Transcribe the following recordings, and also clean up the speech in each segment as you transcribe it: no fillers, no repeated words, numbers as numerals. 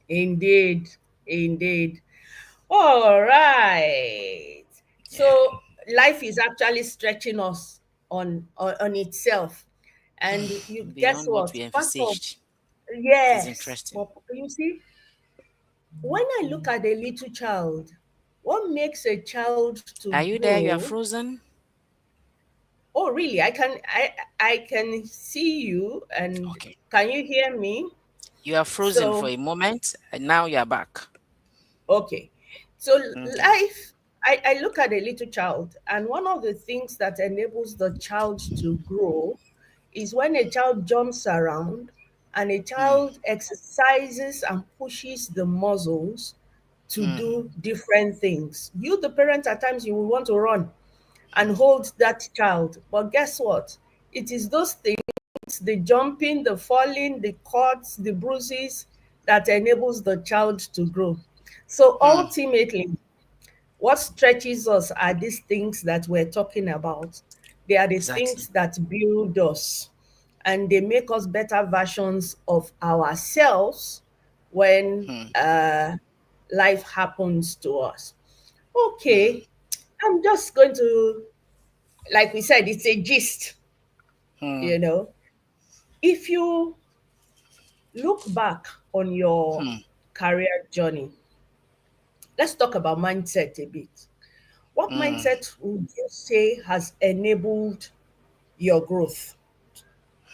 Indeed. Indeed. All right. Yeah. So life is actually stretching us on itself. And you guess Beyond what what? we Part of envisaged. It is yes. interesting. But you see, when I look at a little child, what makes a child to Are you there? You are grow? frozen? Oh, really? I can see you, and Okay. can you hear me? You are frozen for So a moment and now you are back. okay. So Okay. life, I look at a little child, and one of the things that enables the child to grow is when a child jumps around and a Hmm. child exercises and pushes the muscles to Hmm. do different things. You, the parent, at times you will want to run and hold that child. But guess what? It is those things, the jumping, the falling, the cuts, the bruises, that enables the child to grow. So Hmm. ultimately, what stretches us are these things that we're talking about. They are the Exactly. things that build us, and they make us better versions of ourselves when Hmm. life happens to us. Hmm. Okay, I'm just going to, like we said, it's a gist, Hmm. you know. If you look back on your Hmm. career journey, let's talk about mindset a bit. What Hmm. mindset would you say has enabled your growth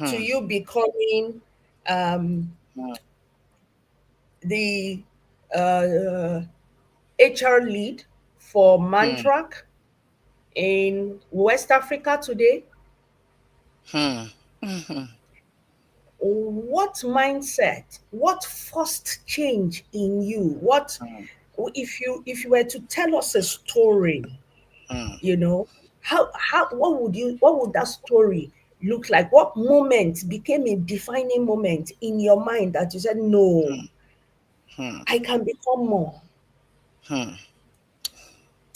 to Hmm. you becoming um, Hmm. the HR lead for Hmm. Mantrack in West Africa today? Hmm. Hmm. What mindset, what first change in you? What if you were to tell us a story, Hmm. you know, how what would that story look like? What moment became a defining moment in your mind that you said, no, Hmm. I can become more? Hmm.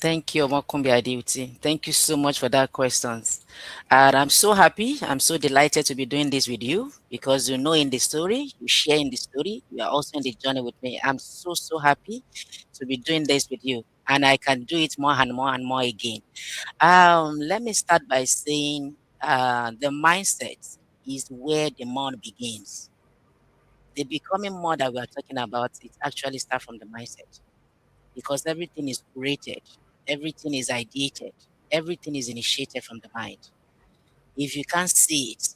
Thank you, Kunbi and Adeoti. Thank you so much for that questions. And I'm so happy. I'm so delighted to be doing this with you because you know in the story, you share in the story, you are also in the journey with me. I'm so happy to be doing this with you. And I can do it more and more and more again. Let me start by saying the mindset is where the more begins. The becoming more that we are talking about, it actually starts from the mindset because everything is created, everything is ideated, everything is initiated from the mind. If you can't see it,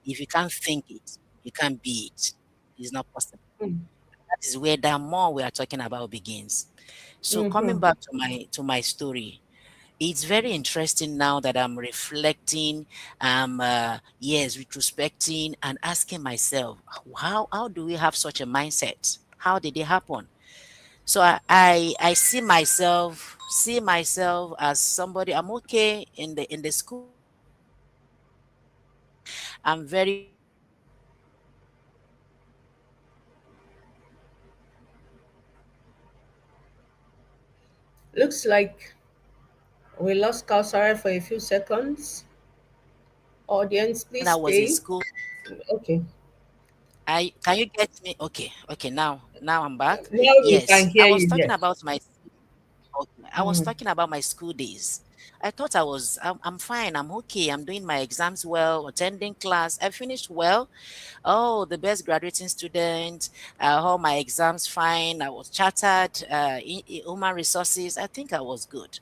if you can't think it, you can't be it. It's not possible. That is where the more we are talking about begins. So coming Mm-hmm. back to my story, it's very interesting now that I'm reflecting, yes, retrospecting and asking myself, how do we have such a mindset? How did it happen? So I see myself as somebody. I'm okay in the school. I'm very Looks like we lost Kaosara for a few seconds. Audience, when please I was in stay. school. Okay. I can you get me? Okay. Now I'm back. Now we can Yes, I hear was you, talking yes. about my Okay. I was talking about my school days. I thought I'm fine. I'm okay. I'm doing my exams well, attending class. I finished well. Oh, the best graduating student. All my exams fine. I was chartered. In human resources. I think I was good.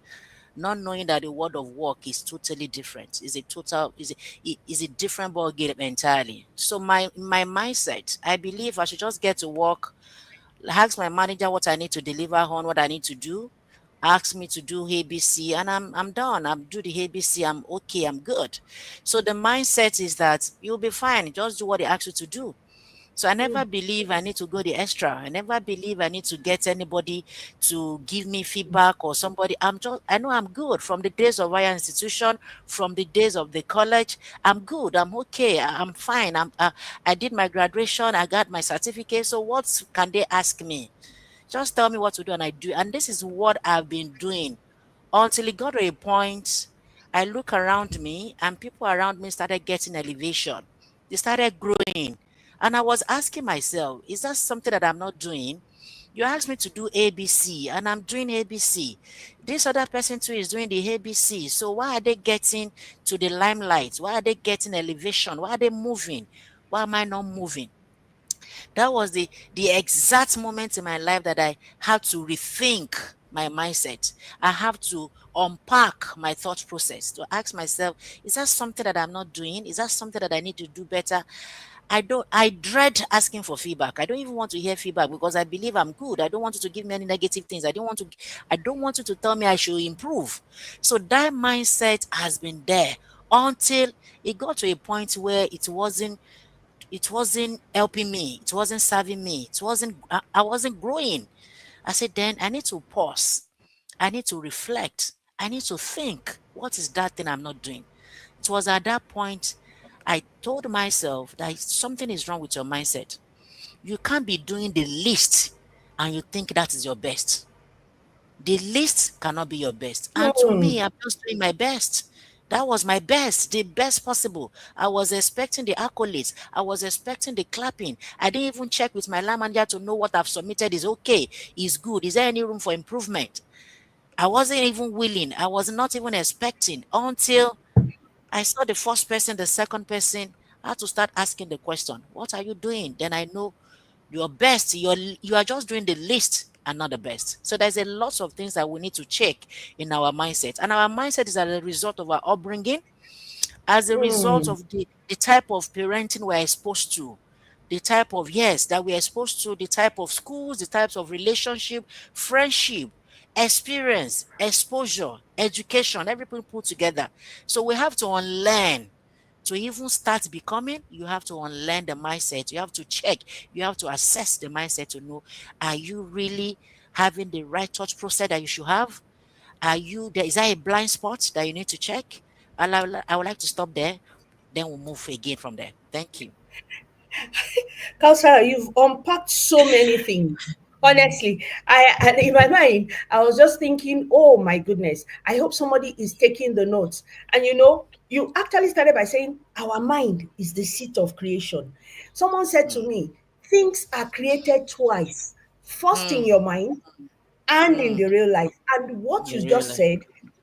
Not knowing that the world of work is totally different. Is a different ball game entirely. So my mindset, I believe I should just get to work, ask my manager what I need to deliver on, what I need to do, ask me to do ABC, and I'm done. I'm do the ABC, I'm okay, I'm good. So the mindset is that you'll be fine, just do what they ask you to do. So I never believe I need to go the extra. I never believe I need to get anybody to give me feedback or somebody. I know I'm good from the days of higher institution, from the days of the college. I'm good. I'm okay. I'm fine. I did my graduation. I got my certificate. So what can they ask me? Just tell me what to do and I do. And this is what I've been doing until it got to a point. I look around me and people around me started getting elevation. They started growing. And I was asking myself, is that something that I'm not doing? You asked me to do ABC and I'm doing ABC. This other person too is doing the ABC. So why are they getting to the limelight? Why are they getting elevation? Why are they moving? Why am I not moving? That was the exact moment in my life that I had to rethink my mindset. I have to unpack my thought process to ask myself, is that something that I'm not doing? Is that something that I need to do better? I dread asking for feedback. I don't even want to hear feedback because I believe I'm good. I don't want you to give me any negative things. I don't want you to tell me I should improve. So that mindset has been there until it got to a point where it wasn't helping me, it wasn't serving me, I wasn't growing. I said, then I need to pause, I need to reflect, I need to think, what is that thing I'm not doing? It was at that point I told myself that something is wrong with your mindset. You can't be doing the least and you think that is your best. The least cannot be your best. And to Hmm. me, I'm just doing my best. That was my best, the best possible. I was expecting the accolades. I was expecting the clapping. I didn't even check with my line manager to know what I've submitted is okay, is good. Is there any room for improvement? I wasn't even willing. I was not even expecting until I saw the first person, the second person. I had to start asking the question, what are you doing? Then I know your best, you are just doing the least and not the best. So there's a lot of things that we need to check in our mindset. And our mindset is as a result of our upbringing, as a result Hmm. of the type of parenting we're exposed to, the type of, yes, that we're exposed to, the type of schools, the types of relationship, friendship, experience, exposure, education, everything put together. So we have to unlearn. To even start becoming, you have to unlearn the mindset. You have to check, you have to assess the mindset to know, are you really having the right thought process that you should have? Is there a blind spot that you need to check? I would like to stop there. Then we'll move again from there. Thank you. Kausara, you've unpacked so many things. Honestly, and in my mind, I was just thinking, oh my goodness, I hope somebody is taking the notes. And you actually started by saying our mind is the seat of creation. Someone said to Mm, me, things are created twice, first in mm, your mind and in mm. the real life. And what You you just realize. said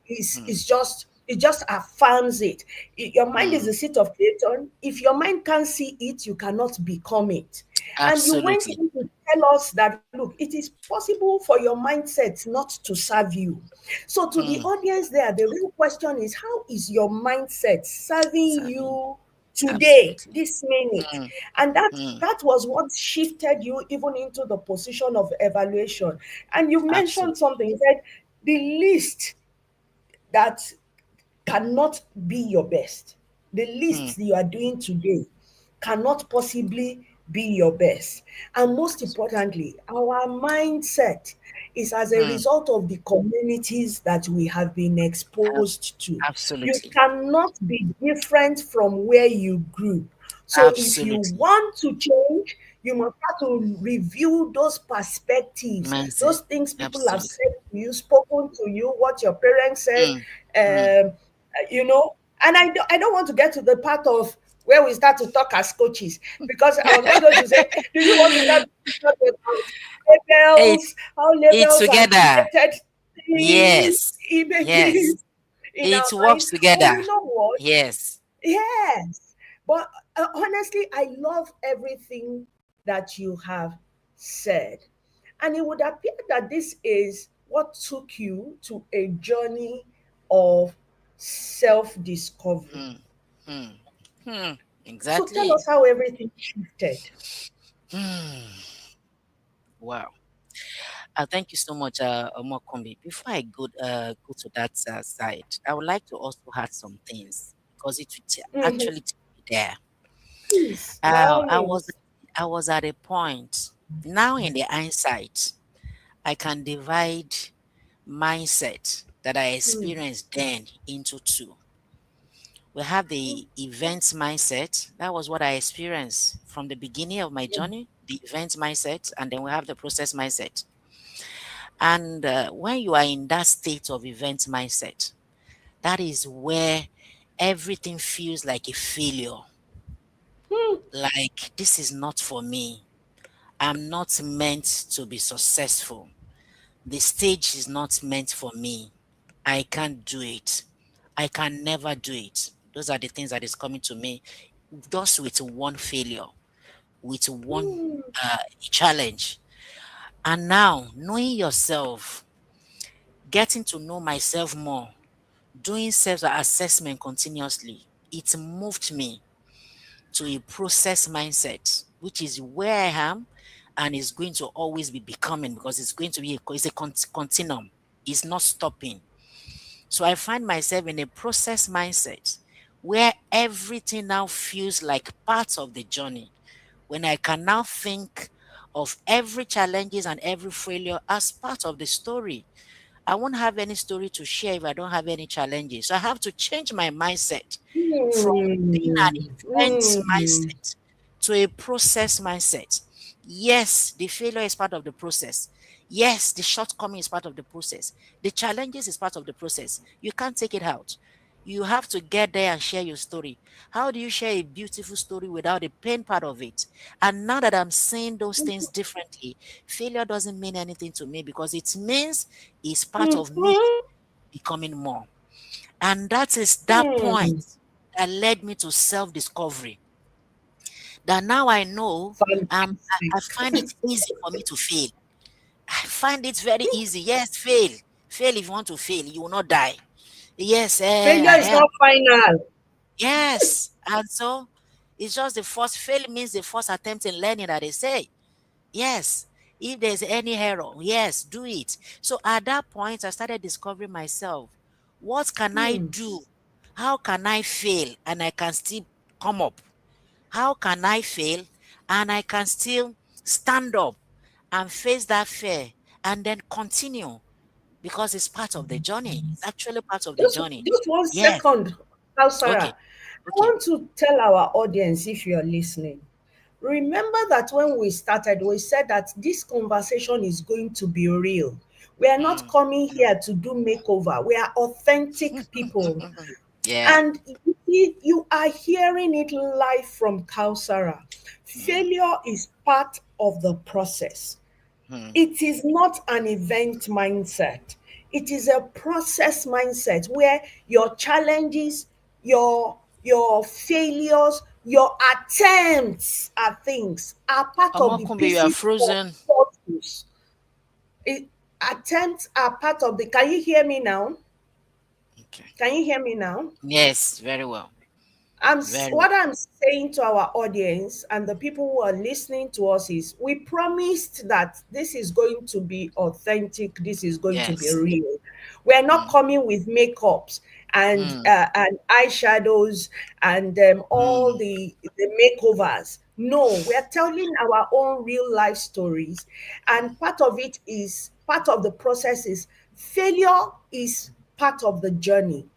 is Mm, is just it just affirms it. Your mind is mm. the seat of creation. If your mind can't see it, you cannot become it. And you went Absolutely. in to tell us that look, it is possible for your mindset not to serve you. So to the Mm. audience there, the real question is, how is your mindset serving Serving. you today, Absolutely. this minute? Mm, And that mm. that was what shifted you even into the position of evaluation. And you mentioned Absolutely. something. You said the least that cannot be your best. The Mm. least you are doing today cannot possibly be your best. And most Absolutely. importantly, our mindset is as a Mm. result of the communities that we have been Ab- exposed to. You Absolutely. cannot be different from where you grew. So if you Absolutely. want to change, you must have to review those perspectives, Mindset. those things people have Absolutely. said to you, spoken to you, what your parents said, Mm, mm. um, and I don't want to get to the part of where we start to talk as coaches, because I was not going to say, do you want to start talking about It, labels, how it's labels have together. created things, Yes. Yes. images in It our works mind? But together. you know what? Yes. Yes. But honestly, I love everything that you have said. And it would appear that this is what took you to a journey of self discovery. Mm, mm, mm. So tell Exactly. us how everything shifted. Hmm. Wow. Thank you so much, Omokombi. Before I go to that side, I would like to also add some things because it would Mhm. actually take me there. Please, by Uh, all I was means. I was at a point now in the hindsight, I can divide mindset that I Mm, experienced then into two. We have the events mindset. That was what I experienced from the beginning of my journey, the event mindset, and then we have the process mindset. And when you are in that state of event mindset, that is where everything feels like a failure. mm, Like, this is not for me. I'm not meant to be successful. The stage is not meant for me. I can't do it. I can never do it. Those are the things that is coming to me just with one failure, with one Mm. challenge. And now, knowing yourself, getting to know myself more, doing self assessment continuously, it moved me to a process mindset, which is where I am and is going to always be becoming because it's going to be it's a continuum. It's not stopping. So I find myself in a process mindset where everything now feels like part of the journey. When I can now think of every challenges and every failure as part of the story. I won't have any story to share if I don't have any challenges. So I have to change my mindset from being an Mm. event Mm. mindset to a process mindset. Yes, the failure is part of the process. Yes, the shortcoming is part of the process. The challenges is part of the process. You can't take it out. You have to get there and share your story. How do you share a beautiful story without the pain part of it? And now that I'm seeing those things differently, failure doesn't mean anything to me because it means it's part of me Mhm. becoming more. And that is that point Mm. that led me to self discovery. That now I know I Fantastic. find it easy for me to fail. I find it very easy. Yes, fail. Fail if you want to fail. You will not die. Yes, Failure is not final. yes. And so it's just the first fail means the first attempt in learning that they say. Yes. If there's any error, yes, do it. So at that point, I started discovering myself. What can I Mm. do? How can I fail and I can still come up? How can I fail and I can still stand up and face that fear and then continue because it's part of the journey. It's actually part of the journey. Just one Yes. second, Kaosara. Okay. I Okay. want to tell our audience, if you're listening, remember that when we started, we said that this conversation is going to be real. We are not Mm. coming here to do makeover. We are authentic people. Yeah. And you are hearing it live from Kausara. Mm. Failure is part of the process. Mm. It is not an event mindset. It is a process mindset where your challenges, your failures, your attempts at things are part of the Omokumbi, you are pieces of frozen. puzzles. It, attempts are part of the. Can you hear me now? Okay. Can you hear me now? Yes, very well. Very well. What I'm saying to our audience and the people who are listening to us is we promised that this is going to be authentic, this is going to be Yes. real. We're not Mm. coming with makeups Mm. and eyeshadows and all Mm. the makeovers. No, we're telling our own real life stories, and part of the process is failure is part of the journey.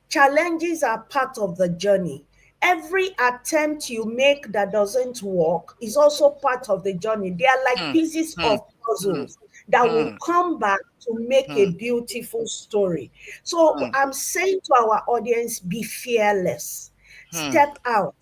Challenges are part of the journey. Every attempt you make that doesn't work is also part of the journey. They are like Mm. pieces Mm. of Mm. puzzles that will Mm. come back to make a Mm. beautiful story. So Mm. I'm saying to our audience, be fearless. Mm. Step out.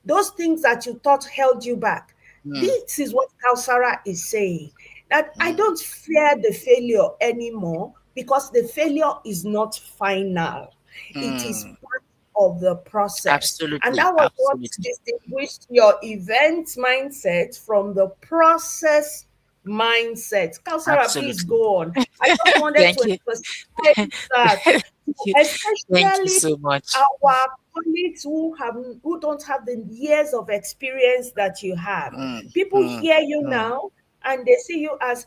Those things that you thought held you back. Mm. This is what Kausara is saying. That I Mm. don't fear the failure anymore because the failure is not final. It is Mm. part of the process. And Absolutely. that was what Absolutely. distinguished your event mindset from the process mindset. Kausara, please Absolutely. go on. I just wanted Thank to you. emphasize that, Thank you especially so much. our colleagues who don't have the years of experience that you have. Mm. People Mm. hear you Mm. now and they see you as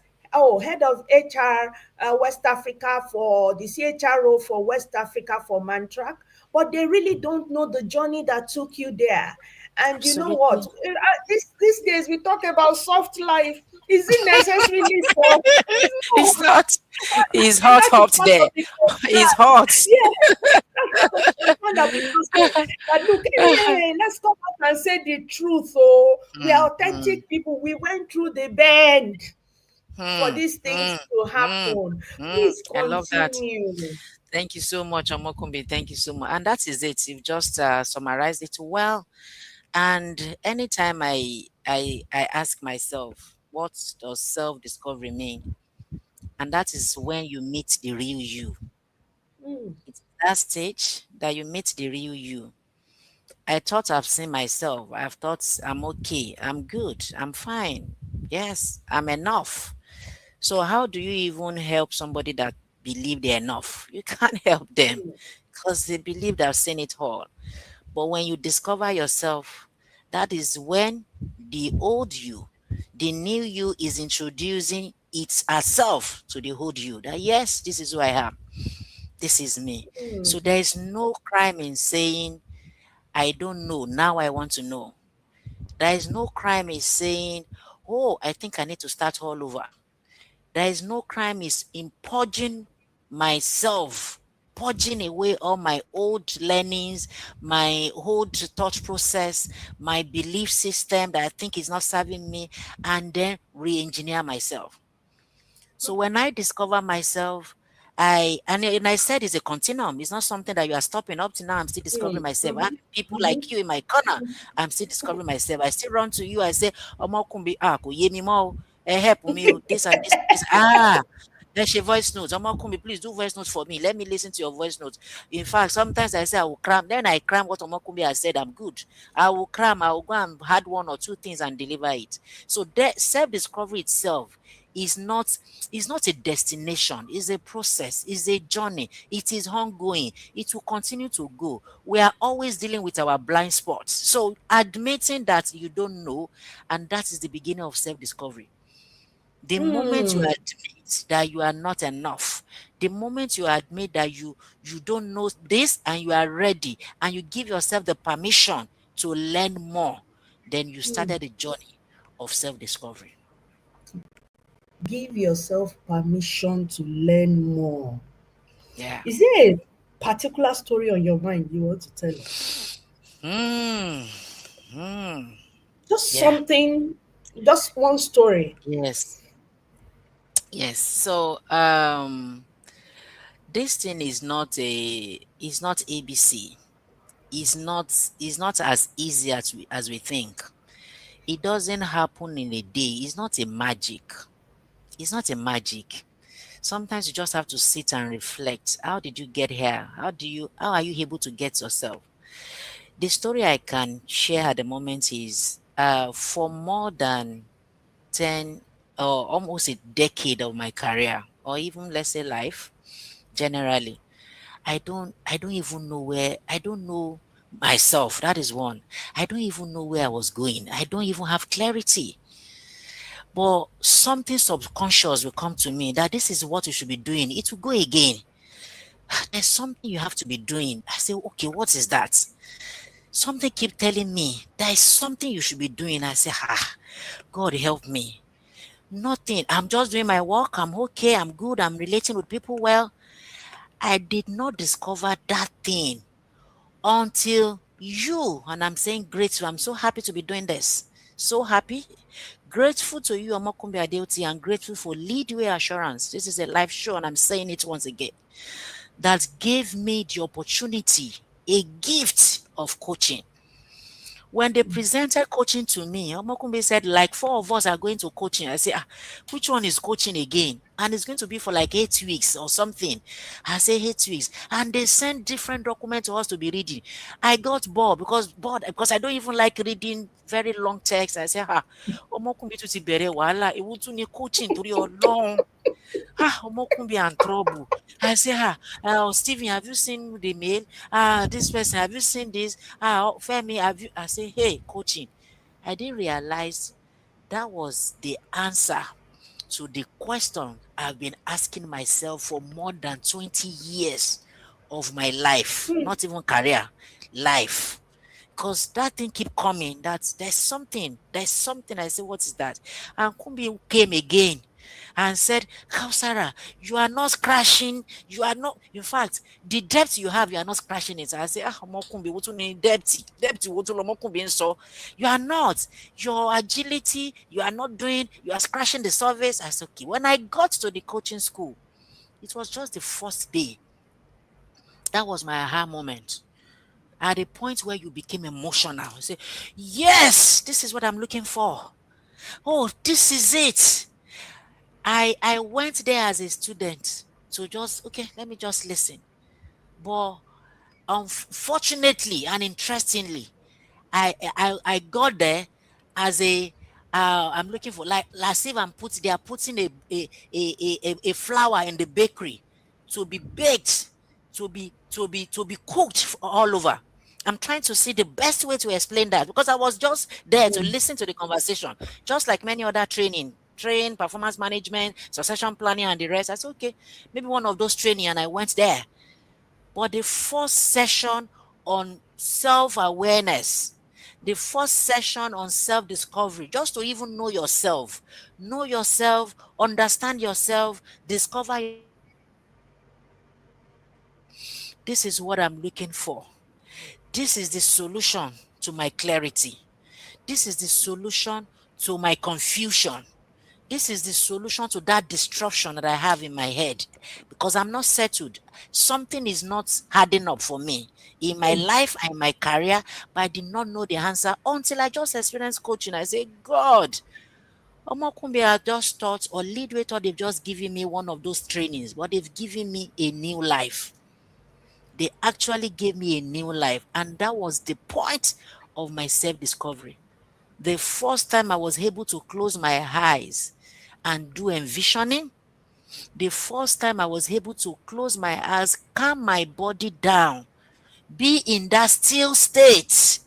head of HR West Africa for the CHRO for West Africa for Mantrack, but they really don't know the journey that took you there. And you know what? Absolutely. These days we talk about soft life. Is it necessarily soft? It's No, not. It's hot, that is hot part there. of the It's contract. hot. Yes, that's part of the contract that we just said. That look, hey, let's come out and say the truth. Oh, we Mm. are Mm. authentic people. We went through the bend for Mm. these things Mm. to Mm. happen. Mm. Please I love that. continue. Thank you so much, Omokumbi. Thank you so much. And that is it. You've just summarized it well. And anytime I ask myself, what does self-discovery mean? And that is when you meet the real you. Mm. It's that stage that you meet the real you. I thought I've seen myself. I've thought I'm okay. I'm good. I'm fine. Yes, I'm enough. So how do you even help somebody that believe they're enough? You can't help them Mm. because they believe they've seen it all. But when you discover yourself, that is when the old you, the new you is introducing its herself to the old you. That yes, this is who I am. This is me. So Mm. there is no crime in saying, I don't know. Now I want to know. There is no crime in saying, oh, I think I need to start all over. There is no crime is in purging myself, purging away all my old learnings, my old thought process, my belief system that I think is not serving me, and then re-engineer myself. So when I discover myself, and I said it's a continuum. It's not something that you are stopping. Up to now, I'm still discovering Mm. myself. And Mhm. people Mhm. like you in my corner, I'm still discovering myself. I still run to you. I say, "Omo Kumbi, ko ye mi mo, help me, this and this, this." There's a voice note. Omo Kumbi, please do voice notes for me. Let me listen to your voice notes. In fact, sometimes I say I will cram. Then I cram what Omo Kumbi has said. I'm good. I will cram. I will go and add one or two things and deliver it. So that self-discovery itself is not a destination, it's a process, it's a journey, it is ongoing, it will continue to go. We are always dealing with our blind spots. So admitting that you don't know, and that is the beginning of self-discovery. The moment you Mm. admit that you are not enough, the moment you admit that you don't know this and you are ready and you give yourself the permission to learn more, then you Mm. started the journey of self-discovery. Give yourself permission to learn more. Yeah. Is there a particular story on your mind you want to tell us? Hmm. Hmm. Just Yeah. something, just one story. Yes. Yes. So this thing is not ABC. It's not as easy as we think. It doesn't happen in a day. It's not a magic. It's not a magic. Sometimes you just have to sit and reflect. How did you get here? How are you able to get yourself? The story I can share at the moment is for more than 10 or almost a decade of my career, or even let's say life generally, I don't even know where. I don't know myself. That is one. I don't even know where I was going. I don't even have clarity. But something subconscious will come to me that this is what you should be doing. It will go again. There's something you have to be doing. I say, okay, what is that? Something keep telling me there is something you should be doing. I say, God help me. Nothing. I'm just doing my work. I'm okay. I'm good. I'm relating with people well. I did not discover that thing until you, and I'm saying grateful. I'm so happy to be doing this. So happy. Grateful to you, Omokumbi Adeoti, and grateful for Leadway Assurance. This is a live show, and I'm saying it once again. That gave me the opportunity, a gift of coaching. When they presented coaching to me, Omokumbe said, like four of us are going to coaching. I said, which one is coaching again? And it's going to be for like 8 weeks or something. I say 8 weeks. And they sent different documents to us to be reading. I got bored because I don't even like reading very long text. I say, Omokumbe to ti bere wala. Ewu tún ni coaching torí Ọlọ́run. Omokumbi and trouble. I say, Stephen, have you seen the mail? This person, have you seen this? Femi, have you? I say, hey, coaching. I didn't realize that was the answer to the question I've been asking myself for more than 20 years of my life, not even career, life. Because that thing keep coming. There's something. I say, what is that? And Kumbi came again and said, Kaosara, you are not crashing. You are not, in fact, the depth you have, you are not crashing it. I say, Mokumbi, what you need depth? Depth, what you Mokumbi, so you are not. Your agility, you are not doing, you are scratching the surface. I said, okay. When I got to the coaching school, it was just the first day. That was my aha moment. At a point where you became emotional. You say, yes, this is what I'm looking for. Oh, this is it. I went there as a student to just, okay, let me just listen. But unfortunately and interestingly, I got there as a I'm looking for, like as if they are putting a flour in the bakery to be baked, to be cooked all over. I'm trying to see the best way to explain that, because I was just there to Mm, listen to the conversation, just like many other train performance management, succession planning, and the rest. I said, okay, maybe one of those training, and I went there. But the first session on self awareness, the first session on self discovery, just to even know yourself, understand yourself, discover yourself. This is what I'm looking for. This is the solution to my clarity. This is the solution to my confusion. This is the solution to that destruction that I have in my head, because I'm not settled. Something is not adding up for me in my mm, life and my career, but I did not know the answer until I just experienced coaching. I say, God, Omokumbi, I just thought, or Leadway thought they've just given me one of those trainings, but they've given me a new life. They actually gave me a new life, and that was the point of my self discovery. The first time I was able to close my eyes and do envisioning, the first time I was able to close my eyes, calm my body down, be in that still state,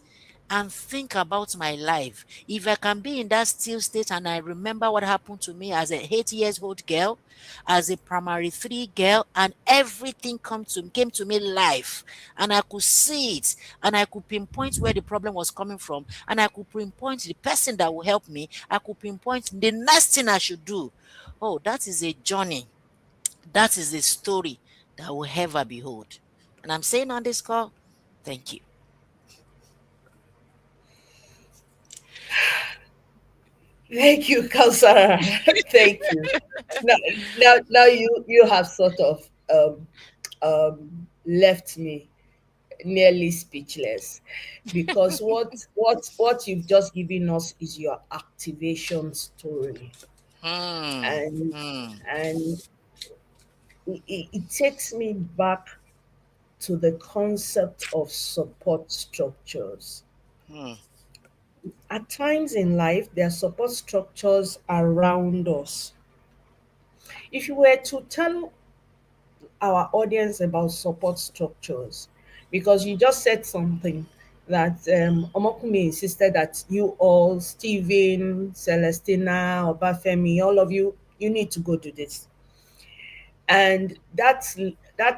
and think about my life. If I can be in that still state and I remember what happened to me as a 8 years old girl, as a primary three girl, and everything came to me live, and I could see it, and I could pinpoint where the problem was coming from, and I could pinpoint the person that will help me. I could pinpoint the next thing I should do. Oh, that is a journey. That is a story that will ever behold. And I'm saying on this call, thank you. thank you, Kausara. Thank you. Now, now you have sort of left me nearly speechless, because what you've just given us is your activation story, Hmm. and Hmm. and it takes me back to the concept of support structures. Hmm. At times in life, there are support structures around us. If you were to tell our audience about support structures, because you just said something that Omokumi insisted that you all, Stephen, Celestina, Obafemi, all of you, you need to go do this. And that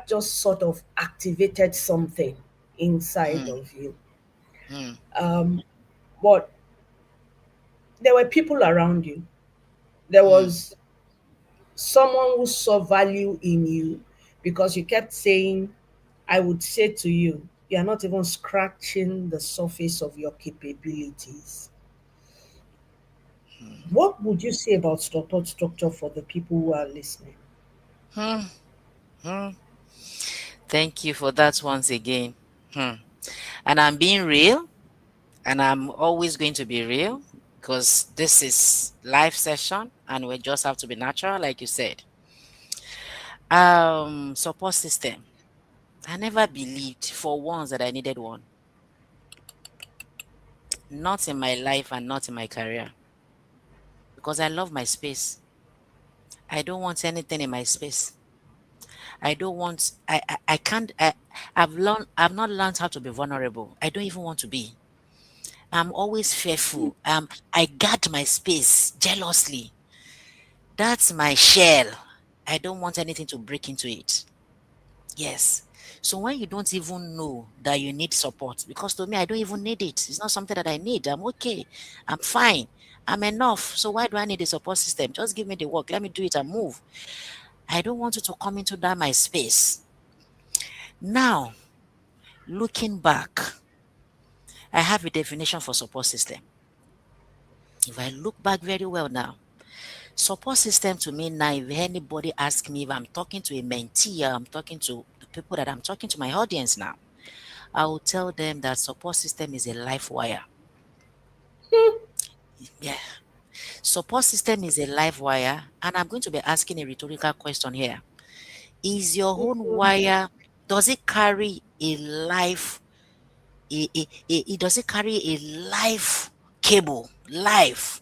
just sort of activated something inside Hmm. of you. Hmm. Um, but there were people around you. There Hmm. was someone who saw value in you, because you kept saying, I would say to you, you are not even scratching the surface of your capabilities. What would you say about support structure for the people who are listening? Hmm. Hmm. Thank you for that once again. Hmm. And I'm being real, and I'm always going to be real, because this is live session and we just have to be natural, like you said. Support system. I never believed for once that I needed one. Not in my life and not in my career. Because I love my space. I don't want anything in my space. I don't want I can't I've not learned how to be vulnerable. I don't even want to be. I'm always fearful. I guard my space jealously. That's my shell. I don't want anything to break into it. Yes. So when you don't even know that you need support, because to me, I don't even need it. It's not something that I need. I'm okay. I'm fine. I'm enough. So why do I need a support system? Just give me the work. Let me do it and move. I don't want you to come into that my space. Now, looking back, I have a definition for support system. If I look back very well now, support system to me now, if anybody asks me if I'm talking to a mentee or I'm talking to the people that I'm talking to, my audience now, I will tell them that support system is a life wire. Yeah. Support system is a live wire, and I'm going to be asking a rhetorical question here. Is your own wire, does it carry a live, does it carry a live cable, live,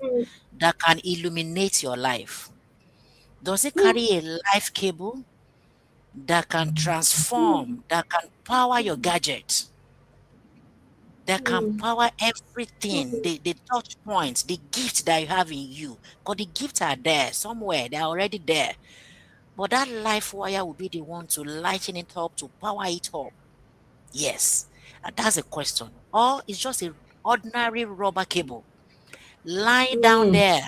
that can illuminate your life? Does it carry a live cable that can transform, that can power your gadget, that can power everything, the touch points, the gift that you have in you? Because the gifts are there somewhere, they're already there. But that life wire will be the one to lighten it up, to power it up. Yes, that's a question. Or it's just a ordinary rubber cable lying down there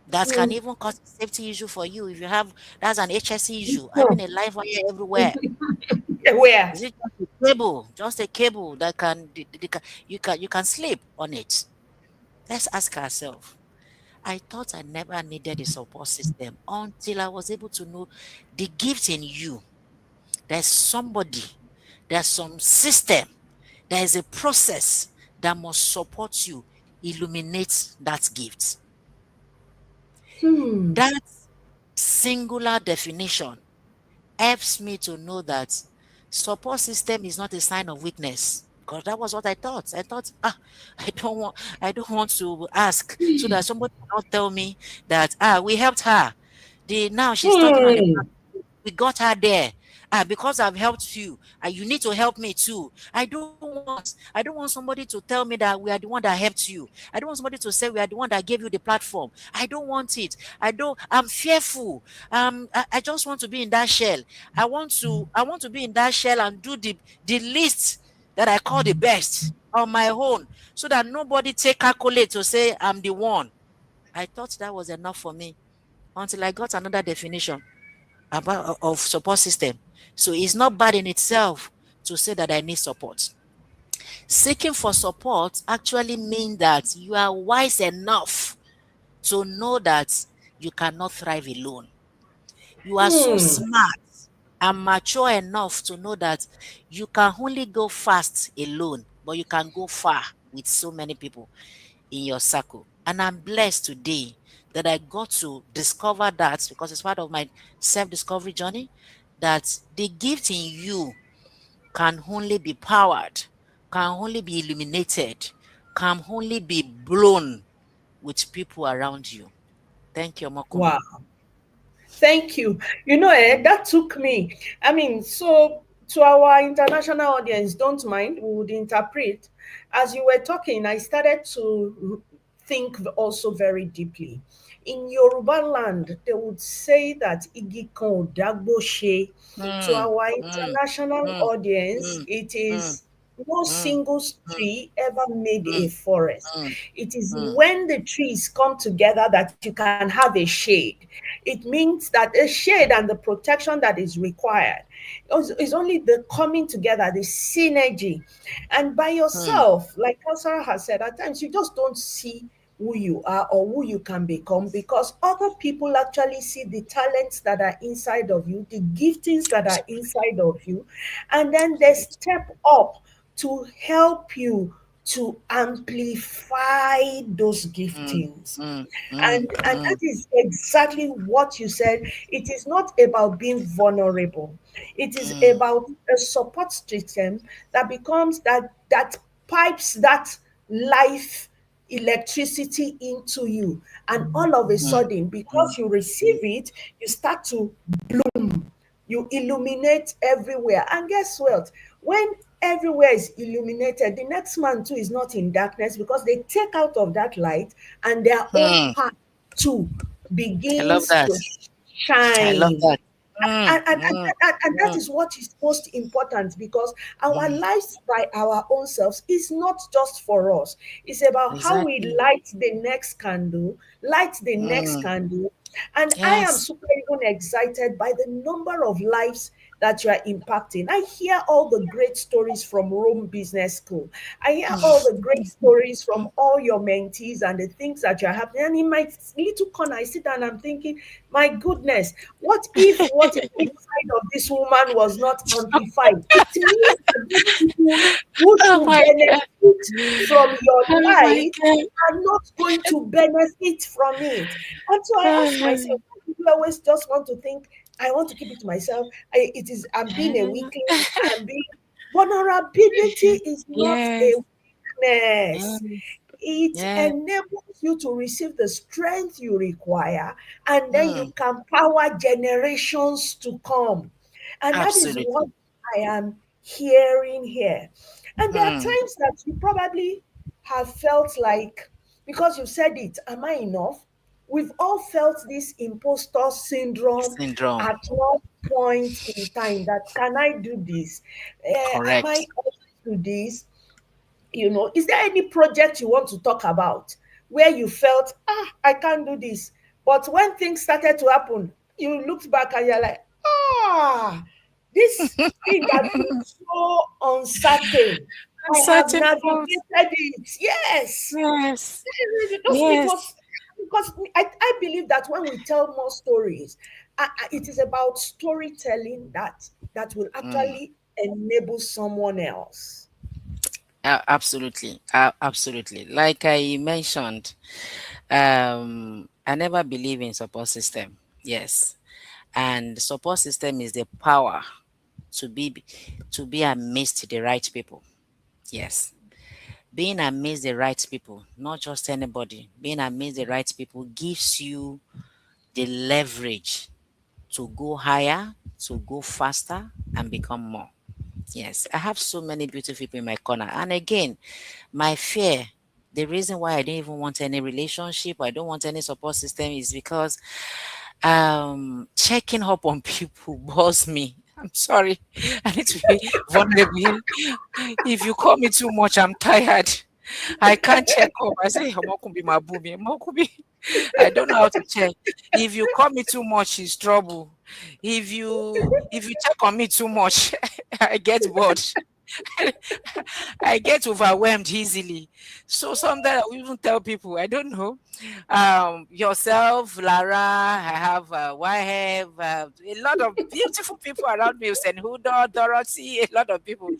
that can even cause a safety issue for you if you have, that's an HSE issue, having a live wire everywhere. Where? Is it just a cable? Just a cable that can, you can sleep on it. Let's ask ourselves. I thought I never needed a support system until I was able to know the gift in you. There's somebody, there's some system, there is a process that must support you, illuminate that gift. That singular definition helps me to know that support system is not a sign of weakness. Because that was what I thought. I thought, I don't want to ask so that somebody will not tell me that we helped her. Now she's talking on the we got her there. Because I've helped you, you need to help me too. I don't want somebody to tell me that we are the one that helped you. I don't want somebody to say we are the one that gave you the platform. I don't want it. I'm fearful. I just want to be in that shell. I want to be in that shell and do the list that I call the best on my own, so that nobody take accolade to say I'm the one. I thought that was enough for me until I got another definition about of support system. So it's not bad in itself to say that I need support. Seeking for support actually means that you are wise enough to know that you cannot thrive alone. You are so smart and mature enough to know that you can only go fast alone, but you can go far with so many people in your circle. And I'm blessed today that I got to discover that, because it's part of my self-discovery journey, that the gift in you can only be powered, can only be illuminated, can only be blown with people around you. Thank you, Mokumi. Wow. Thank you. That took me. I mean, so to our international audience, don't mind, we would interpret. As you were talking, I started to think also very deeply. In Yoruba land, they would say that igi kan ò dágbó ṣe. To Mm, our mm, international mm, audience, mm, it mm, is no mm, single mm, tree ever made a mm, forest. mm, It is mm, when the trees come together that you can have a shade. It means that a shade and the protection that is required is only the coming together, the synergy. And by mm, yourself, like Kaosara has said, at times you just don't see who you are or who you can become, because other people actually see the talents that are inside of you, the giftings that are inside of you, and then they step up to help you to amplify those mm, giftings. mm, mm, And that mm, is exactly what you said. It is not about being vulnerable. It is mm, about a support system that becomes that pipes that life electricity into you. And all of a mm, sudden, mm, because you receive it, you start to bloom. You illuminate everywhere. And guess what? When everywhere is illuminated, the next man too is not in darkness, because they take out of that light and their own mm. path too I love begins that. to I love shine. that. Mm, mm, And that mm, is what is most important, because our mm. lives by our own selves is not just for us. It's about how we Exactly. light the next candle, light the next Mm. candle. And I am Yes. super even excited by the number of lives that you are impacting. I hear all the great stories from Rome Business School. I hear all the great stories from all your mentees and the things that you're happening. And in my little corner, I sit down and I'm thinking, my goodness, what if what is inside of this woman was not amplified? It means that these people who Oh should my benefit God. benefit from your Oh my life God. are not going to benefit from it. And so I ask myself, why do you always just want to think, I want to keep it to myself? I'm being a weakling. I'm being Vulnerability is not a Yes. weakness. Mm, It yeah. enables you to receive the strength you require, and then you Mm, can power generations to come. And that is what absolutely. I am hearing here. And there are Mm, times that you probably have felt like, because you said it, am I enough? We've all felt this imposter syndrome syndrome. at one point in time, that can I do this? Am I Correct. up to this? Is there any project you want to talk about where you felt, I can't do this, but when things started to happen, you looked back and you're like, this thing that is so uncertain, I have Certain navigated fault. it. Yes. Yes. Just Yes. because I believe that when we tell more stories, it is about storytelling that will Mm. actually enable someone else. Absolutely. Absolutely. Like I mentioned, I never believe in support system. Yes. And support system is the power to be amidst the right people. Yes. Being amidst the right people, not just anybody, being amidst the right people gives you the leverage to go higher, to go faster, and become more. Yes, I have so many beautiful people in my corner. And again, my fear, the reason why I don't even want any relationship, I don't want any support system is because checking up on people bores me. I'm sorry. I need to be vulnerable here. If you call me too much, I'm tired. I can't check up. I say, "Omokunbi mabubi, Omokunbi." I don't know how to check. If you call me too much, it's trouble. If you check on me too much, I get bored. I get overwhelmed easily. So sometimes I will even tell people, I don't know, yourself, Lara, I have YF, a lot of beautiful people around me, Senhudo, Dorothy, a lot of people.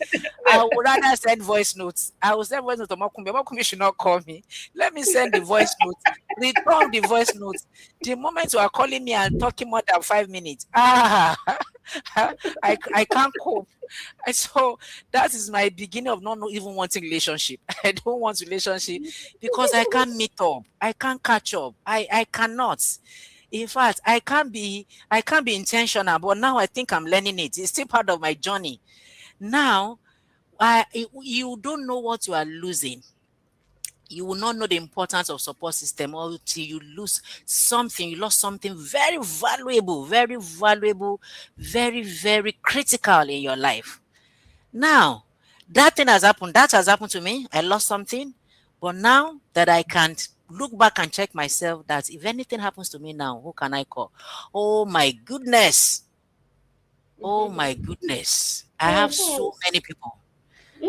I would rather send voice notes. I will send voice notes to Mokumbi. Mokumbi should not call me. Let me send the voice notes. Return the voice notes. The moment you are calling me and talking more than 5 minutes, I can't cope. And so that is my beginning of not even wanting relationship. I don't want relationship because I can't meet up. I can't catch up. I cannot. In fact, I can't be intentional, but now I think I'm learning it. It's still part of my journey. Now, you don't know what you are losing. You will not know the importance of support system until you lose something. You lost something very valuable, very, very critical in your life. Now, that thing has happened. That has happened to me. I lost something. But now that I can look back and check myself, that if anything happens to me now, who can I call? Oh my goodness. Oh my goodness. I have so many people.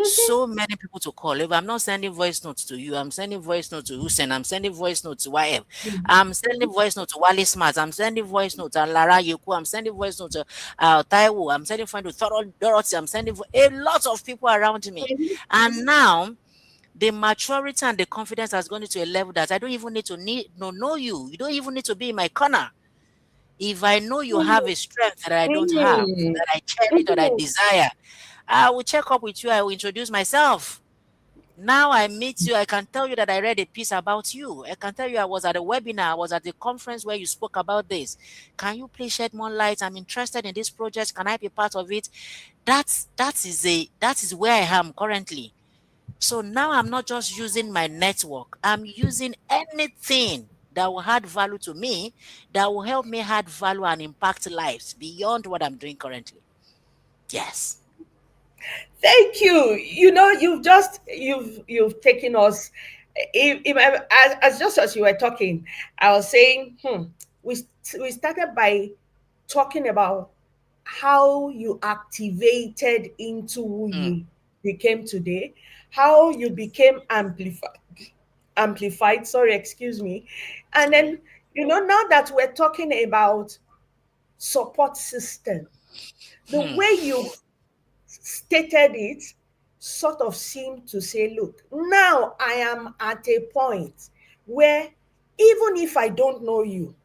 So many people to call. If I'm not sending voice notes to you, I'm sending voice notes to Hussein, I'm sending voice notes to YF, I'm sending voice notes to Wally Smart, I'm sending voice notes to Lara Yoku, I'm sending voice notes to Taiwo, I'm sending voice notes to Dorothy, I'm sending a lot of people around me. And now the maturity and the confidence has gone into a level that I don't even need to know you. You don't even need to be in my corner. If I know you have a strength that I don't have, that I cherish, that I desire, I will check up with you. I will introduce myself. Now I meet you. I can tell you that I read a piece about you. I can tell you I was at a webinar. I was at the conference where you spoke about this. Can you please shed more light? I'm interested in this project. Can I be part of it? That is where I am currently. So now I'm not just using my network. I'm using anything that will add value to me, that will help me add value and impact lives beyond what I'm doing currently. Yes. Thank you. You've taken us. As just as you were talking, I was saying, we started by talking about how you activated into who Mm, you became today, how you became amplified. Sorry, excuse me. And sorry. then, now that we're talking about support system, the Hmm. way you stated it sort of seem to say, look, now I am at a point where even if I don't know you,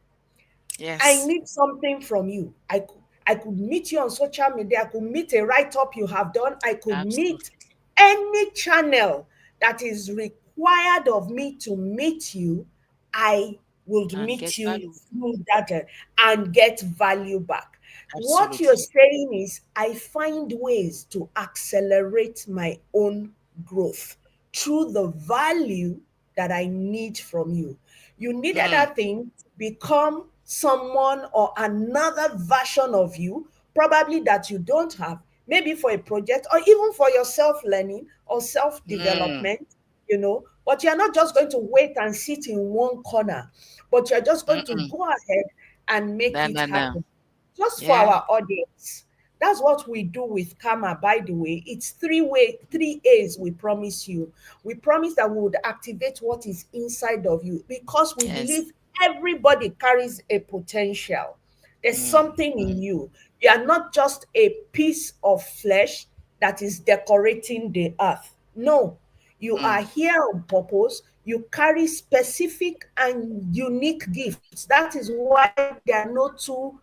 I Yes. need something from you. I could meet you on social media. I could meet a write up you have done. I could meet Absolutely. any channel that is required of me to meet you. I would And get meet you value. through that and get value back. What you're Absolutely. saying is, I find ways to accelerate my own growth through the value that I need from you. You needed Mm, that thing to become someone or another version of you, probably that you don't have, maybe for a project or even for your self learning or self mm, development, But you're not just going to wait and sit in one corner, but you're just going to mm-mm. go ahead and make No, it no, no. happen. Just for Yeah. our audience, that's what we do with Karma, by the way. It's three A's we promise you. We promise that we would activate what is inside of you because we Yes. believe everybody carries a potential. There's Mm, something in mm, you. You are not just a piece of flesh that is decorating the earth. No, you mm, are here on purpose. You carry specific and unique gifts. That is why there are no two